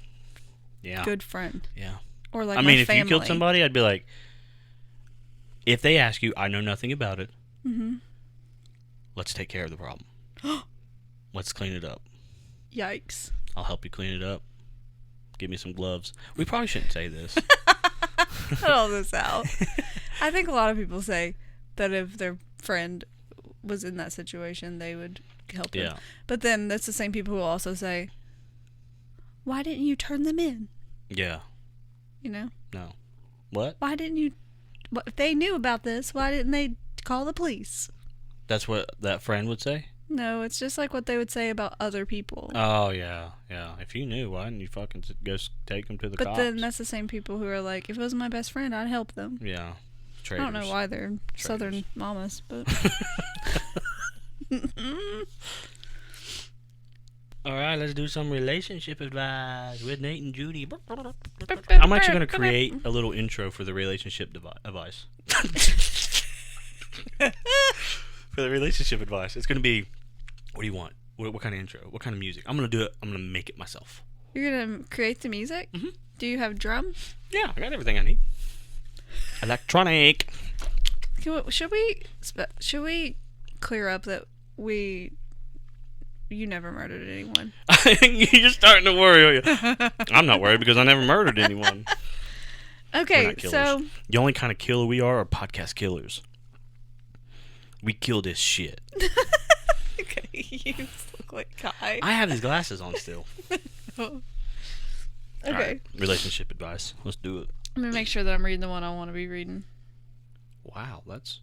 good friend. Yeah. Or like I mean, my if family. you killed somebody, I'd be like, if they ask you, I know nothing about it. Mm-hmm. Let's take care of the problem. Let's clean it up. Yikes. I'll help you clean it up. Give me some gloves. We probably shouldn't say this. Cut all this out. I think a lot of people say that if their friend was in that situation, they would help them. Yeah. But then that's the same people who also say, why didn't you turn them in? Yeah. You know? No. What? Why didn't you... If they knew about this, why didn't they call the police? That's what that friend would say? No, it's just like what they would say about other people. Oh, yeah. Yeah. If you knew, why didn't you fucking go take them to the But cops? then that's the same people who are like, if it was my best friend, I'd help them. Yeah. I Traitors. don't know why they're Traitors. southern mamas, but... All right, let's do some relationship advice with Nate and Judy. I'm actually going to create a little intro for the relationship advice. For the relationship advice. It's going to be, what do you want? What kind of intro? What kind of music? I'm going to do it. I'm going to make it myself. You're going to create the music? Mhm. Do you have drums? Yeah, I got everything I need. Electronic. Should we clear up that you never murdered anyone? You're starting to worry. I'm not worried because I never murdered anyone. We're Okay, not killers. so The only kind of killer we are podcast killers. We kill this shit. okay, you look like Kai. I have these glasses on still. Okay, All right, relationship advice. Let's do it. let me make sure that I'm reading the one I want to be reading. Wow, that's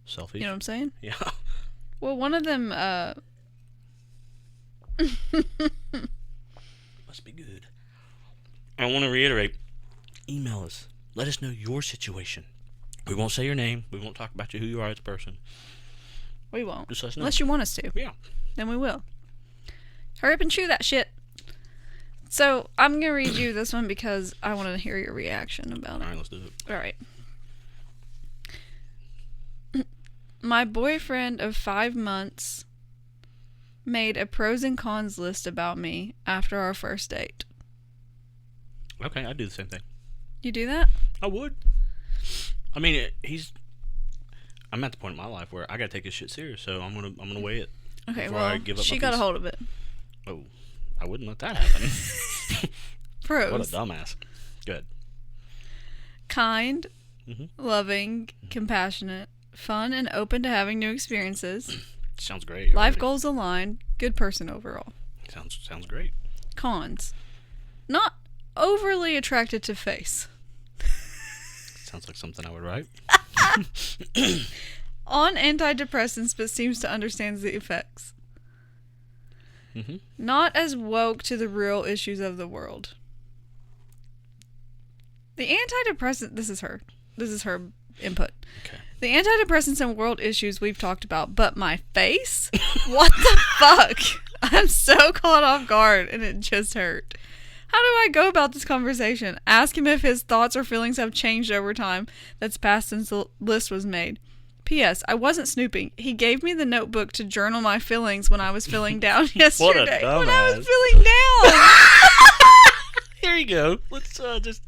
selfish. You know what I'm saying? Yeah. Well, one of them, Must be good. I want to reiterate, email us. Let us know your situation. We won't say your name. We won't talk about you, who you are as a person. we won't. Just let us know. Unless you want us to. Yeah. Then we will. Hurry up and chew that shit. So, I'm going to read you this one because I want to hear your reaction about it. Alright, let's do it. Alright. My boyfriend of 5 months made a pros and cons list about me after our first date. Okay, I'd do the same thing. You do that? I would. I mean, I'm at the point in my life where I gotta take this shit serious, so I'm gonna weigh it. Okay, before well, I give up she my got a piece. hold of it. Oh, I wouldn't let that happen. Pros. What a dumbass. Good. Kind, Mm-hmm. loving, compassionate, fun and open to having new experiences. Sounds great. Life already. goals aligned. Good person overall. Sounds great. Cons. Not overly attracted to face. Sounds like something I would write. On antidepressants, but seems to understand the effects. Mm-hmm. Not as woke to the real issues of the world. The antidepressant... This is her input. Okay. The antidepressants and world issues we've talked about, but my face? What the fuck? I'm so caught off guard, and it just hurt. How do I go about this conversation? Ask him if his thoughts or feelings have changed over time that's passed since the list was made. P.S. I wasn't snooping. He gave me the notebook to journal my feelings when I was feeling down yesterday. When I was feeling down. Here you go. Let's just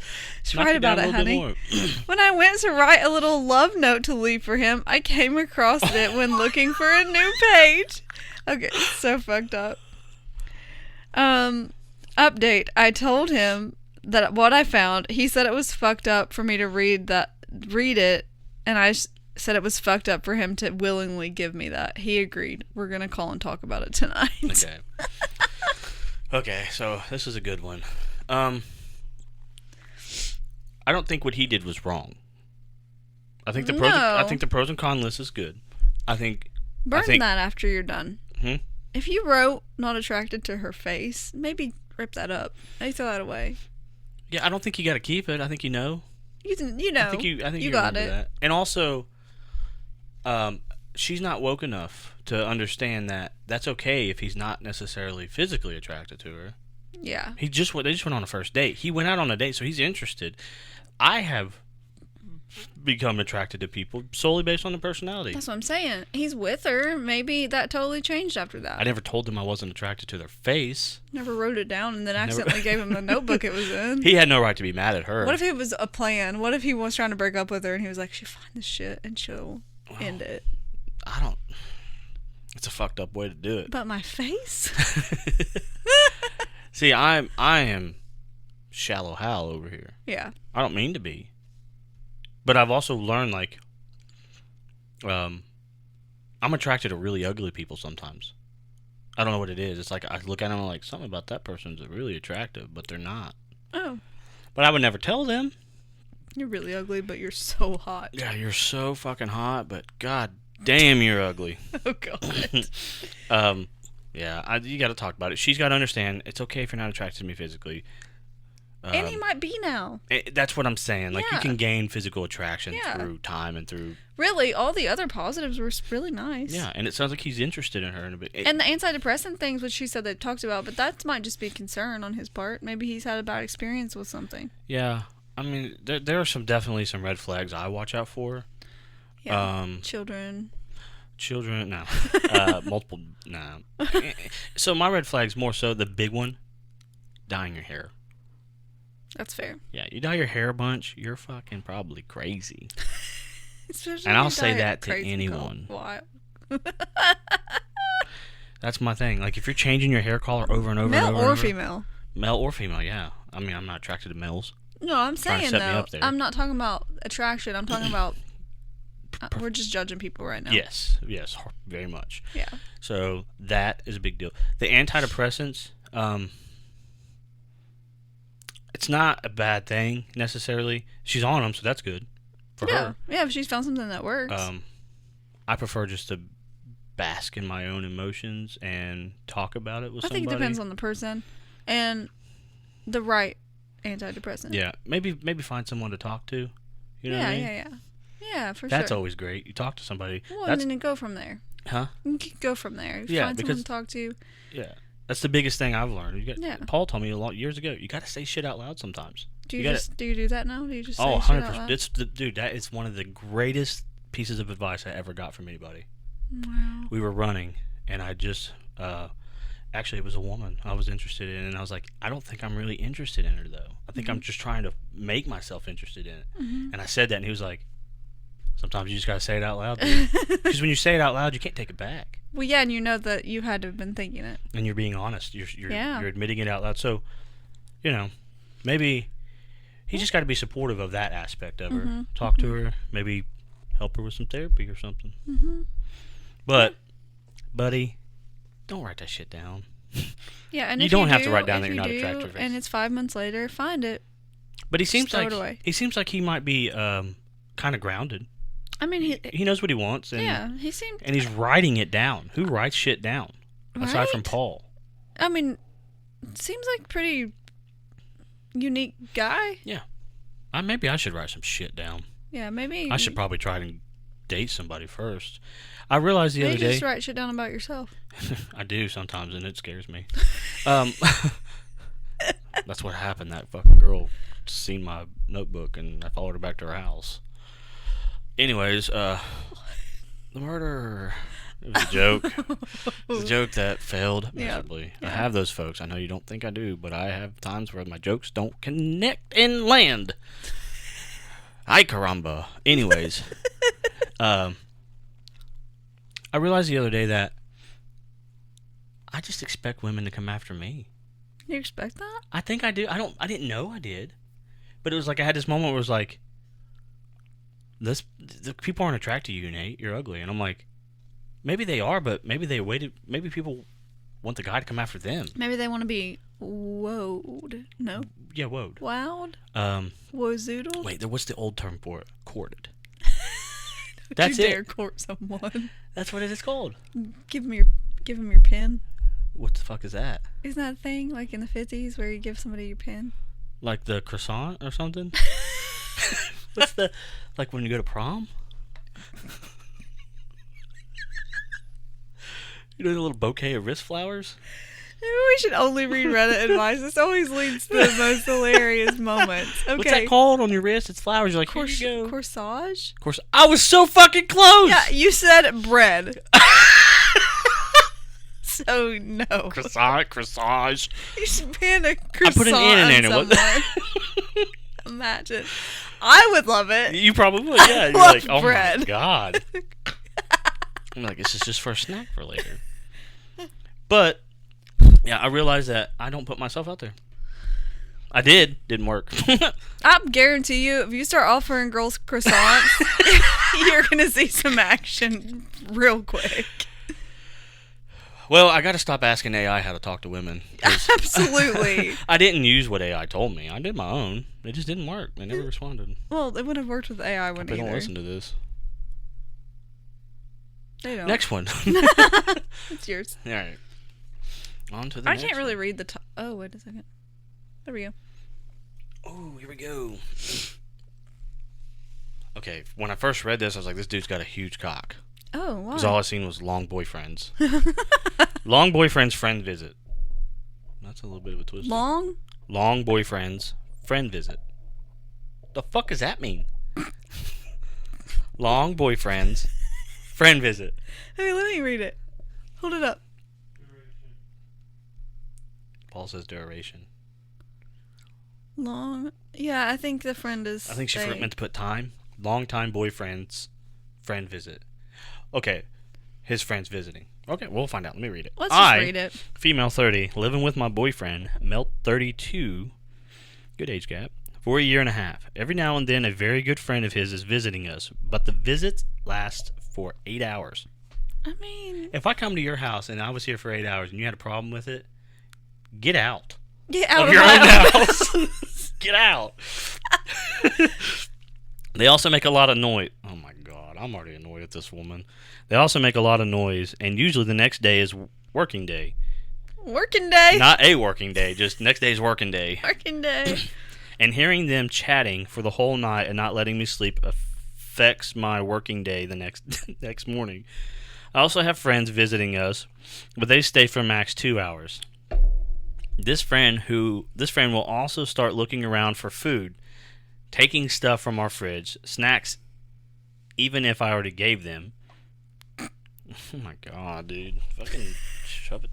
knock Write it down about a it, little honey. bit more. When I went to write a little love note to leave for him, I came across it when looking for a new page. Okay, so fucked up. Update. I told him that what I found, he said it was fucked up for me to read it, and I said it was fucked up for him to willingly give me that. He agreed. We're going to call and talk about it tonight. Okay. Okay, so this is a good one. I don't think what he did was wrong. I think the pros and cons list is good. Burn that after you're done. Hmm? If you wrote not attracted to her face, maybe rip that up. Maybe throw that away. Yeah, I don't think you got to keep it. I think you know. You know. I think you got remember it. that. And also, she's not woke enough to understand that that's okay if he's not necessarily physically attracted to her. Yeah. They just went on a first date. He went out on a date, so he's interested. I have become attracted to people solely based on the personality. That's what I'm saying. He's with her. Maybe that totally changed after that. I never told them I wasn't attracted to their face. Never wrote it down and then accidentally gave him the notebook it was in. He had no right to be mad at her. What if it was a plan? What if he was trying to break up with her and he was like, she'll find this shit and she'll end it? It's a fucked up way to do it. But my face? See, I am shallow Hal over here. Yeah. I don't mean to be. But I've also learned, like, I'm attracted to really ugly people sometimes. I don't know what it is. It's like I look at them and I'm like, something about that person's really attractive, but they're not. Oh. But I would never tell them. You're really ugly, but you're so hot. Yeah, you're so fucking hot, but god damn, you're ugly. Oh, God. Yeah, you got to talk about it. She's got to understand it's okay if you're not attracted to me physically. And he might be now. That's what I'm saying. Like, you Yeah. can gain physical attraction Yeah. through time and through... Really, all the other positives were really nice. Yeah, and it sounds like he's interested in her in a bit. And the antidepressant things, which she said they talked about, but that might just be concern on his part. Maybe he's had a bad experience with something. Yeah, I mean, there are definitely some red flags I watch out for. Yeah. Children, no. Multiple, no. So my red flag's more so the big one, dyeing your hair. That's fair. Yeah, you dye your hair a bunch, you're fucking probably crazy. Especially And I'll if say you that to crazy anyone. Why? That's my thing. Like, if you're changing your hair color over and over Male and over. or and over, female? Male or female, yeah. I mean, I'm not attracted to males. No, I'm Trying to saying set me though. up there. I'm not talking about attraction. I'm talking about. We're just judging people right now. Yes, very much. Yeah. So that is a big deal. The antidepressants, it's not a bad thing necessarily. She's on them, so that's good for her. Yeah, if she's found something that works. I prefer just to bask in my own emotions and talk about it with I somebody. think it depends on the person and the right antidepressant. Yeah, maybe find someone to talk to. You know what I mean? Yeah, for That's sure. always great. You talk to somebody. Well, and then you go from there. Huh? You can go from there. Yeah, Find someone to talk to. Yeah, that's the biggest thing I've learned. Yeah. Paul told me years ago. You got to say shit out loud sometimes. Do you do that now? Do you just say Oh, shit 100%. out loud? Dude, that is one of the greatest pieces of advice I ever got from anybody. Wow. We were running, and I just actually, it was a woman I was interested in, and I was like, I don't think I'm really interested in her though. I think I'm just trying to make myself interested in it. And I said that, and he was like, sometimes you just gotta say it out loud, because when you say it out loud, you can't take it back. Well, yeah, and you know that you had to have been thinking it. And you're being honest. You're admitting it out loud. So, maybe he just got to be supportive of that aspect of her. Talk to her, maybe help her with some therapy or something. But, buddy, don't write that shit down. Yeah, and you if don't you have do, to write down that if you're not you attracted to do, and it's 5 months later, find it. But he seems throw like it away. he might be kind of grounded. I mean, He knows what he wants, and he seemed. and he's writing it down. Who writes shit down aside from Right? Paul? I mean, seems like pretty unique guy. Yeah, maybe I should write some shit down. Yeah, maybe. I should probably try to date somebody first. I realized the other day. Just write shit down about yourself. I do sometimes, and it scares me. That's what happened. That fucking girl seen my notebook, and I followed her back to her house. Anyways, the murder. It was a joke. It was a joke that failed miserably. Yeah. I have those folks. I know you don't think I do, but I have times where my jokes don't connect and land. Ay caramba. Anyways, I realized the other day that I just expect women to come after me. You expect that? I think I do. I didn't know I did, but it was like I had this moment where it was like, the people aren't attracted to you, Nate. You're ugly, and I'm like, maybe they are, but maybe they waited. Maybe people want the guy to come after them. Maybe they want to be woed. No. Yeah, woed. Wowed. Wozoodled. Wait, what's the old term for it? Courted. That's it. Dare court someone. That's what it is called. Give him your pen. What the fuck is that? Isn't that a thing like in the 50s where you give somebody your pen? Like the croissant or something? What's like when you go to prom? You know the little bouquet of wrist flowers? Maybe we should only read Reddit advice. This always leads to the most hilarious moments. Okay. What's that called on your wrist? It's flowers. You're like, here you go. Corsage? I was so fucking close! Yeah, you said bread. So, no. Corsage. You should pin a croissant. I put an N in there. Imagine. I would love it. You probably would, yeah. You're love like, oh bread. my god. I'm like, this is just for a snack for later. But, yeah, I realized that I don't put myself out there. I didn't work. I guarantee you, if you start offering girls croissants, you're going to see some action real quick. Well, I got to stop asking AI how to talk to women. Absolutely. I didn't use what AI told me. I did my own. It just didn't work. They never responded. Well, it wouldn't have worked with AI one either. They don't listen to this. They don't. Next one. It's yours. All right. On to the next I can't really one. read the top. Oh, wait a second. There we go. Oh, here we go. Okay, when I first read this, I was like, this dude's got a huge cock. Oh, why? Because all I seen was long boyfriends. Long boyfriends, friend visit. That's a little bit of a twist. Long boyfriends, friend visit. The fuck does that mean? Long boyfriends, friend visit. Hey, let me read it. Hold it up. Paul says duration. Long. Yeah, I think the friend is. I think she meant to put time. Long time boyfriends, friend visit. Okay, his friend's visiting. Okay, we'll find out. Let me read it. Let's just read it. Female 30, living with my boyfriend, male 32, good age gap, for a year and a half. Every now and then, a very good friend of his is visiting us, but the visits last for 8 hours. I mean, if I come to your house and I was here for 8 hours and you had a problem with it, get out. Get out of your own house. Get out. They also make a lot of noise. Oh my god, I'm already annoyed at this woman. They also make a lot of noise, and usually the next day is working day. Working day. Not a working day, just next day is working day. Working day. And hearing them chatting for the whole night and not letting me sleep affects my working day the next morning. I also have friends visiting us, but they stay for max 2 hours. This friend will also start looking around for food, taking stuff from our fridge, snacks, even if I already gave them. Oh my god, dude. Fucking shove it.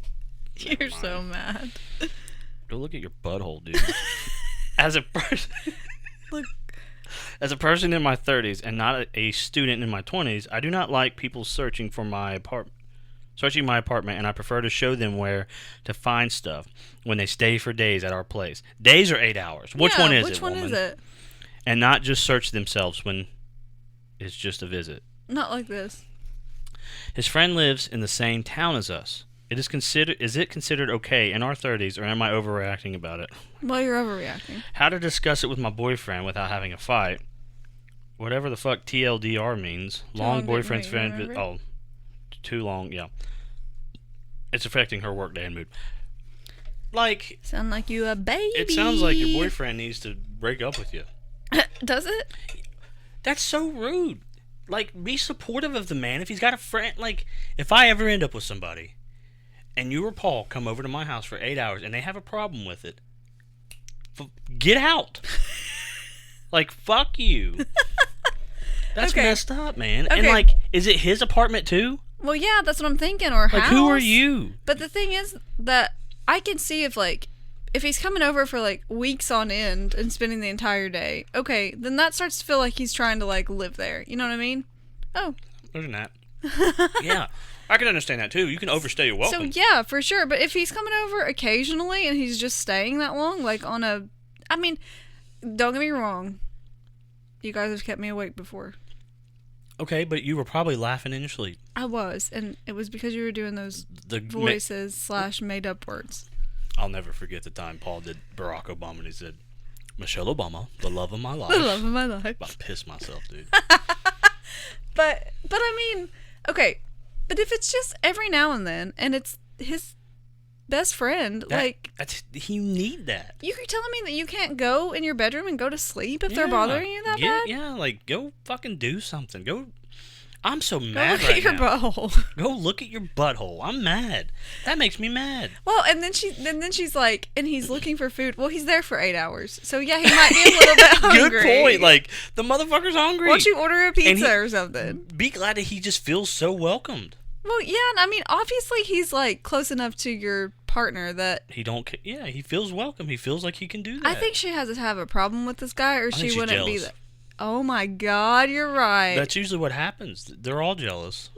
You're so mad. Go look at your butthole, dude. As a person... Look. As a person in my 30s and not a student in my 20s, I do not like people searching my apartment, and I prefer to show them where to find stuff when they stay for days at our place. Days or 8 hours? Which one is it, woman? Which one is it? And not just search themselves when it's just a visit. Not like this. His friend lives in the same town as us. Is it considered okay in our 30s, or am I overreacting about it? Well, you're overreacting. How to discuss it with my boyfriend without having a fight. Whatever the fuck TLDR means. Long boyfriend's friend. Oh, too long. Yeah. It's affecting her work day and mood. Like. Sound like you a baby. It sounds like your boyfriend needs to break up with you. Does it? That's so rude. Like, be supportive of the man. If he's got a friend, like, if I ever end up with somebody, and you or Paul come over to my house for 8 hours, and they have a problem with it, get out. Like, fuck you. That's messed up, man. Okay. And, like, is it his apartment, too? Well, yeah, that's what I'm thinking, or like, house. Who are you? But the thing is that I can see if he's coming over for, like, weeks on end and spending the entire day, okay, then that starts to feel like he's trying to, like, live there. You know what I mean? Oh. There's that. Yeah. I can understand that, too. You can overstay your welcome. So, yeah, for sure. But if he's coming over occasionally and he's just staying that long, like, on a... I mean, don't get me wrong. You guys have kept me awake before. Okay, but you were probably laughing in your sleep. I was, and it was because you were doing those voices / made-up words. I'll never forget the time Paul did Barack Obama and he said, Michelle Obama, the love of my life. The love of my life. I pissed myself, dude. But I mean, okay, but if it's just every now and then, and it's his best friend, you need that. You're telling me that you can't go in your bedroom and go to sleep if they're bothering you that bad? Yeah, like, go fucking do something. I'm so mad right now. Go look at your butthole. Go look at your butthole. I'm mad. That makes me mad. Well, and then she's like, and he's looking for food. Well, he's there for 8 hours. So, yeah, he might be a little bit hungry. Good point. Like, the motherfucker's hungry. Why don't you order a pizza or something? Be glad that he just feels so welcomed. Well, yeah, I mean, obviously he's, like, close enough to your partner that... he feels welcome. He feels like he can do that. I think she has to have a problem with this guy or she wouldn't be that... Oh my God, you're right. That's usually what happens. They're all jealous.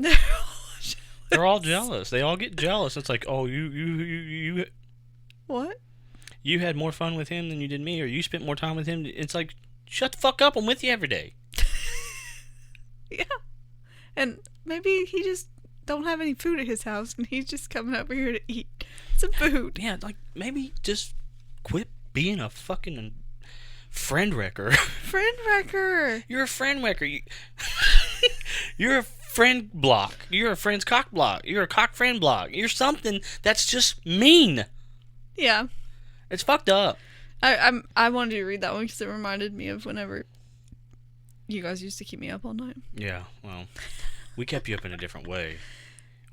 They're all jealous. They all get jealous. It's like, oh, you. What? You had more fun with him than you did me, or you spent more time with him. It's like, shut the fuck up. I'm with you every day. Yeah. And maybe he just don't have any food at his house, and he's just coming over here to eat some food. Yeah, like, maybe just quit being a fucking... friend wrecker. Friend wrecker. You're a friend wrecker. You're a friend block. You're a friend's cock block. You're a cock friend block. You're something that's just mean. Yeah. It's fucked up. I wanted to read that one because it reminded me of whenever you guys used to keep me up all night. Yeah, well, we kept you up in a different way.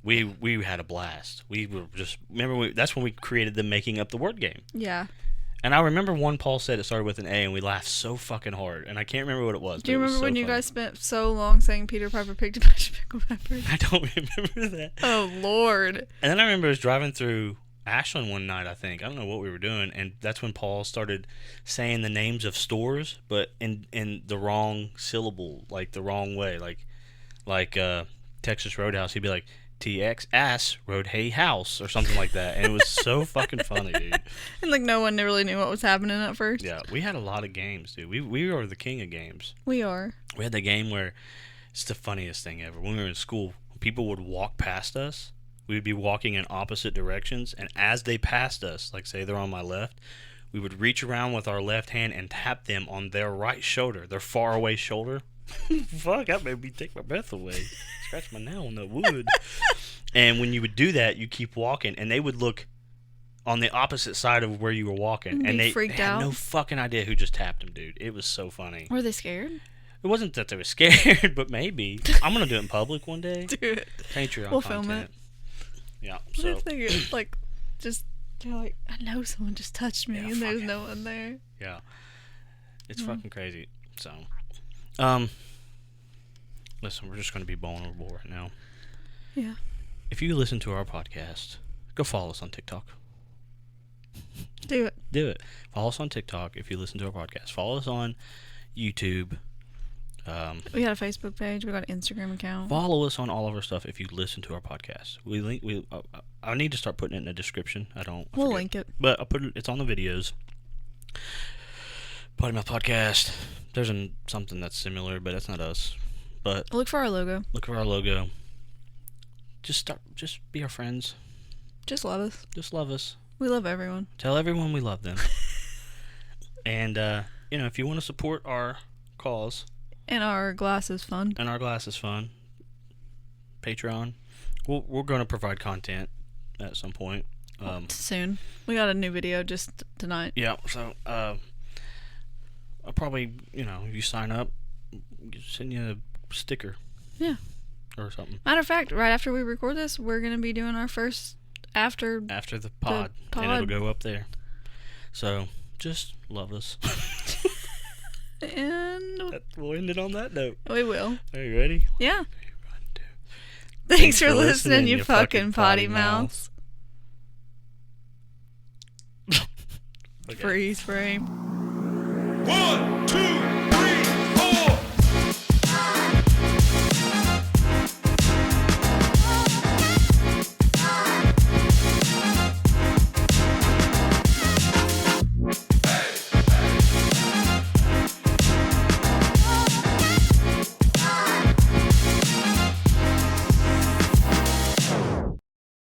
We had a blast. We were just... Remember, that's when we created the Making Up the Word game. Yeah. And I remember one Paul said it started with an A, and we laughed so fucking hard. And I can't remember what it was. Do you remember when you guys spent so long saying Peter Piper picked a bunch of pickled peppers? I don't remember that. Oh, Lord. And then I remember I was driving through Ashland one night, I think. I don't know what we were doing. And that's when Paul started saying the names of stores, but in the wrong syllable, like the wrong way. Like Texas Roadhouse, he'd be like, TX ass Road Hay House or something like that, and it was so fucking funny, dude. And like no one really knew what was happening at first. Yeah, we had a lot of games, dude. We are the king of games. We are. We had the game where it's the funniest thing ever. When we were in school, people would walk past us. We would be walking in opposite directions, and as they passed us, like say they're on my left, we would reach around with our left hand and tap them on their right shoulder, their far away shoulder. Fuck, that made me take my breath away. Scratch my nail on the wood. And when you would do that, you keep walking, and they would look on the opposite side of where you were walking, and they freaked had out. no fucking idea who just tapped them, dude. It was so funny. Were they scared? It wasn't that they were scared, but maybe. I'm gonna do it in public one day. Do it. Patreon We'll content. film it. Yeah. What So if they get, like, just, they're like, I know someone just touched me, Yeah, and there's fuck it. no one there. yeah, it's Mm. fucking crazy. So, listen, we're just gonna be vulnerable right now. Yeah. If you listen to our podcast, go follow us on TikTok. Do it. Do it. Follow us on TikTok if you listen to our podcast. Follow us on YouTube. We got a Facebook page. We got an Instagram account. Follow us on all of our stuff if you listen to our podcast. I need to start putting it in the description. We'll forget. link it. But I'll put it. It's on the videos. Poddy Mouth Podcast. There's something that's similar, but it's not us. But Look for our logo. look for our logo. Just be our friends. Just love us. Just love us. We love everyone. Tell everyone we love them. And if you want to support our cause And our glasses fund. and our glasses fund, Patreon, we're going to provide content at some point. Soon. We got a new video just tonight. Yeah, so I'll probably, if you sign up, send you a sticker. Yeah. Or something. Matter of fact, right after we record this, we're going to be doing our first after the pod, and it'll go up there. So, just love us. And We'll end it on that note. we will. Are you ready? Yeah. 1, 2. Thanks for listening, you fucking potty mouths. Okay. Freeze frame. 1, 2,